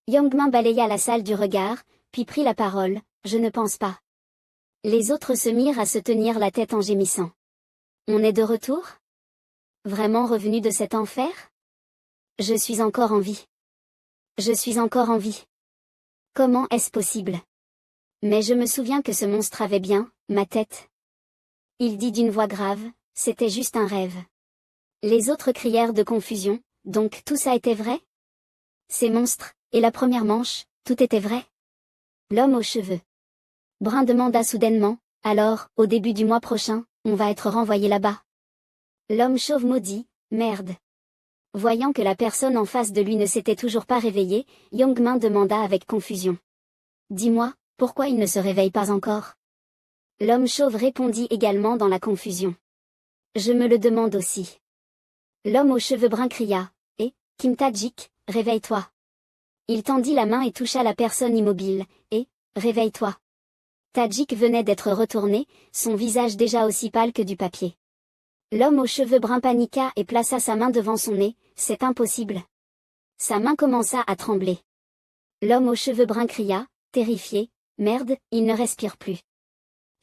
Yongmin balaya la salle du regard, puis prit la parole, je ne pense pas. Les autres se mirent à se tenir la tête en gémissant. On est de retour? Vraiment revenu de cet enfer? Je suis encore en vie. Je suis encore en vie. Comment est-ce possible? Mais je me souviens que ce monstre avait bien, ma tête. Il dit d'une voix grave, c'était juste un rêve. Les autres crièrent de confusion, donc tout ça était vrai? Ces monstres, et la première manche, tout était vrai? L'homme aux cheveux bruns demanda soudainement, alors, au début du mois prochain, on va être renvoyé là-bas. L'homme chauve maudit, merde. Voyant que la personne en face de lui ne s'était toujours pas réveillée, Yongmin demanda avec confusion. Dis-moi, pourquoi il ne se réveille pas encore? L'homme chauve répondit également dans la confusion. Je me le demande aussi. L'homme aux cheveux bruns cria, Kim Tajik, réveille-toi. Il tendit la main et toucha la personne immobile, réveille-toi. Tajik venait d'être retourné, son visage déjà aussi pâle que du papier. L'homme aux cheveux bruns paniqua et plaça sa main devant son nez, c'est impossible. Sa main commença à trembler. L'homme aux cheveux bruns cria, terrifié, Merde, il ne respire plus.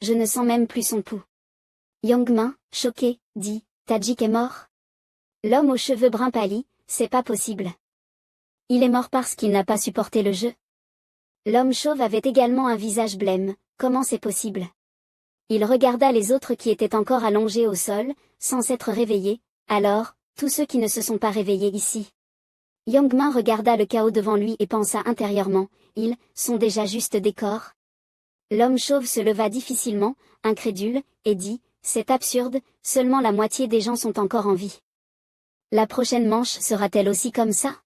Je ne sens même plus son pouls. Yang Min, choqué, dit, Tajik est mort? L'homme aux cheveux bruns pâlis, c'est pas possible. Il est mort parce qu'il n'a pas supporté le jeu. L'homme chauve avait également un visage blême, comment c'est possible? Il regarda les autres qui étaient encore allongés au sol, sans s'être réveillés, alors, tous ceux qui ne se sont pas réveillés ici. Yang Min regarda le chaos devant lui et pensa intérieurement, ils sont déjà juste des corps. L'homme chauve se leva difficilement, incrédule, et dit, c'est absurde, seulement la moitié des gens sont encore en vie. La prochaine manche sera-t-elle aussi comme ça?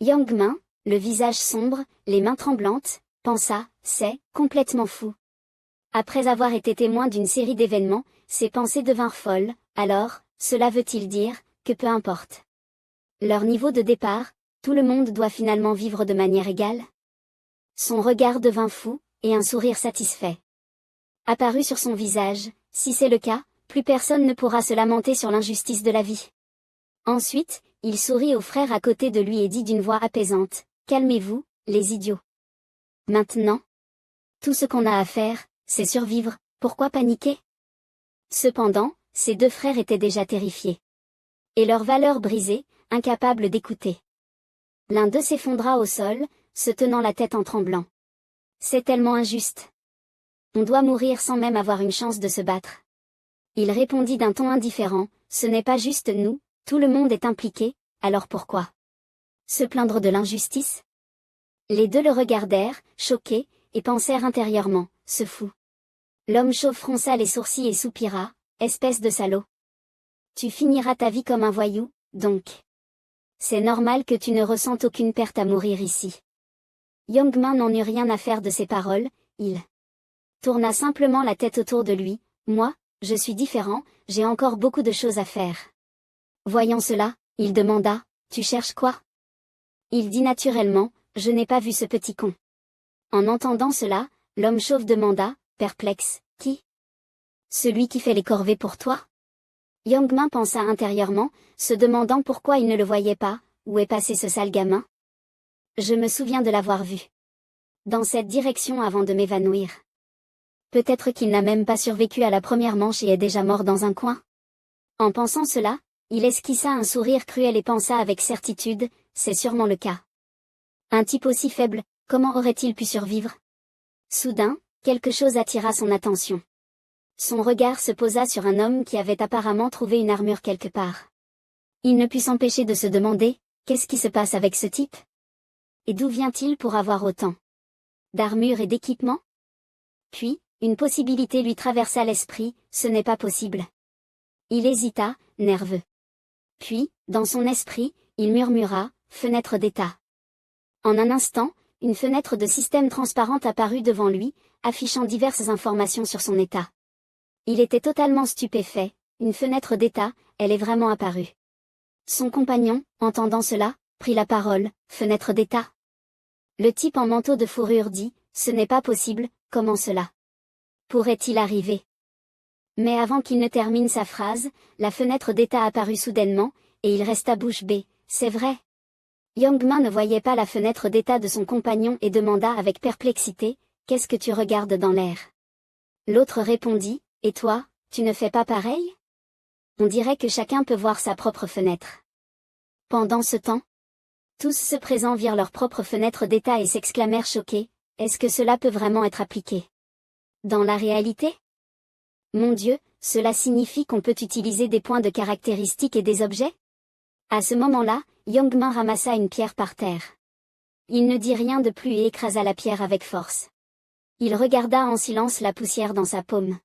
Yang Min, le visage sombre, les mains tremblantes, pensa, c'est complètement fou. Après avoir été témoin d'une série d'événements, ses pensées devinrent folles, alors, cela veut-il dire, que peu importe leur niveau de départ, tout le monde doit finalement vivre de manière égale? Son regard devint fou, et un sourire satisfait apparut sur son visage, si c'est le cas, plus personne ne pourra se lamenter sur l'injustice de la vie. Ensuite, il sourit au frère à côté de lui et dit d'une voix apaisante, calmez-vous, les idiots. Maintenant, tout ce qu'on a à faire, c'est survivre, pourquoi paniquer? Cependant, ces deux frères étaient déjà terrifiés. Et leurs valeurs brisées, incapables d'écouter. L'un d'eux s'effondra au sol, se tenant la tête en tremblant. C'est tellement injuste. On doit mourir sans même avoir une chance de se battre. Il répondit d'un ton indifférent, ce n'est pas juste nous, tout le monde est impliqué, alors pourquoi se plaindre de l'injustice? Les deux le regardèrent, choqués, et pensèrent intérieurement, ce fou. L'homme chauve fronça les sourcils et soupira, espèce de salaud. Tu finiras ta vie comme un voyou, donc. C'est normal que tu ne ressentes aucune perte à mourir ici. Yang Min n'en eut rien à faire de ces paroles, il tourna simplement la tête autour de lui, moi, je suis différent, j'ai encore beaucoup de choses à faire. Voyant cela, il demanda, tu cherches quoi? Il dit naturellement, je n'ai pas vu ce petit con. En entendant cela, l'homme chauve demanda, perplexe, qui? Celui qui fait les corvées pour toi? Yang Min pensa intérieurement, se demandant pourquoi il ne le voyait pas, où est passé ce sale gamin? Je me souviens de l'avoir vu dans cette direction avant de m'évanouir. Peut-être qu'il n'a même pas survécu à la première manche et est déjà mort dans un coin. En pensant cela, il esquissa un sourire cruel et pensa avec certitude, c'est sûrement le cas. Un type aussi faible, comment aurait-il pu survivre? Soudain, quelque chose attira son attention. Son regard se posa sur un homme qui avait apparemment trouvé une armure quelque part. Il ne put s'empêcher de se demander, qu'est-ce qui se passe avec ce type? Et d'où vient-il pour avoir autant d'armure et d'équipement? Puis, une possibilité lui traversa l'esprit, ce n'est pas possible. Il hésita, nerveux. Puis, dans son esprit, il murmura, fenêtre d'état. En un instant, une fenêtre de système transparente apparut devant lui, affichant diverses informations sur son état. Il était totalement stupéfait, une fenêtre d'état, elle est vraiment apparue. Son compagnon, entendant cela, prit la parole, fenêtre d'état. Le type en manteau de fourrure dit, ce n'est pas possible, comment cela pourrait-il arriver? Mais avant qu'il ne termine sa phrase, la fenêtre d'état apparut soudainement, et il resta bouche bée, c'est vrai. Yang Min ne voyait pas la fenêtre d'état de son compagnon et demanda avec perplexité, qu'est-ce que tu regardes dans l'air? L'autre répondit, et toi, tu ne fais pas pareil? On dirait que chacun peut voir sa propre fenêtre. Pendant ce temps, tous ceux présents virent leur propre fenêtre d'état et s'exclamèrent choqués, est-ce que cela peut vraiment être appliqué dans la réalité? Mon Dieu, cela signifie qu'on peut utiliser des points de caractéristiques et des objets? À ce moment-là, Yang Min ramassa une pierre par terre. Il ne dit rien de plus et écrasa la pierre avec force. Il regarda en silence la poussière dans sa paume.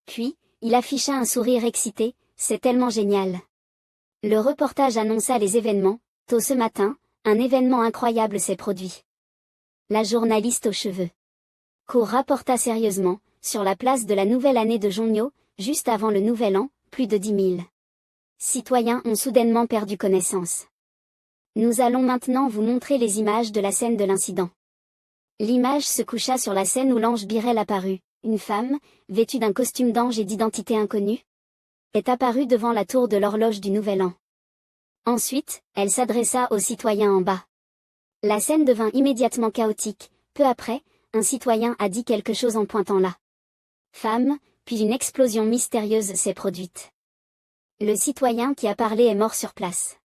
Puis, il afficha un sourire excité, c'est tellement génial. Le reportage annonça les événements, tôt ce matin, un événement incroyable s'est produit. La journaliste aux cheveux courts rapporta sérieusement, sur la place de la nouvelle année de Jongnyo, juste avant le nouvel an, plus de 10 000 citoyens ont soudainement perdu connaissance. Nous allons maintenant vous montrer les images de la scène de l'incident. L'image se coucha sur la scène où l'ange Birel apparut, une femme, vêtue d'un costume d'ange et d'identité inconnue, est apparue devant la tour de l'horloge du nouvel an. Ensuite, elle s'adressa aux citoyens en bas. La scène devint immédiatement chaotique, peu après, un citoyen a dit quelque chose en pointant la femme, puis une explosion mystérieuse s'est produite. Le citoyen qui a parlé est mort sur place.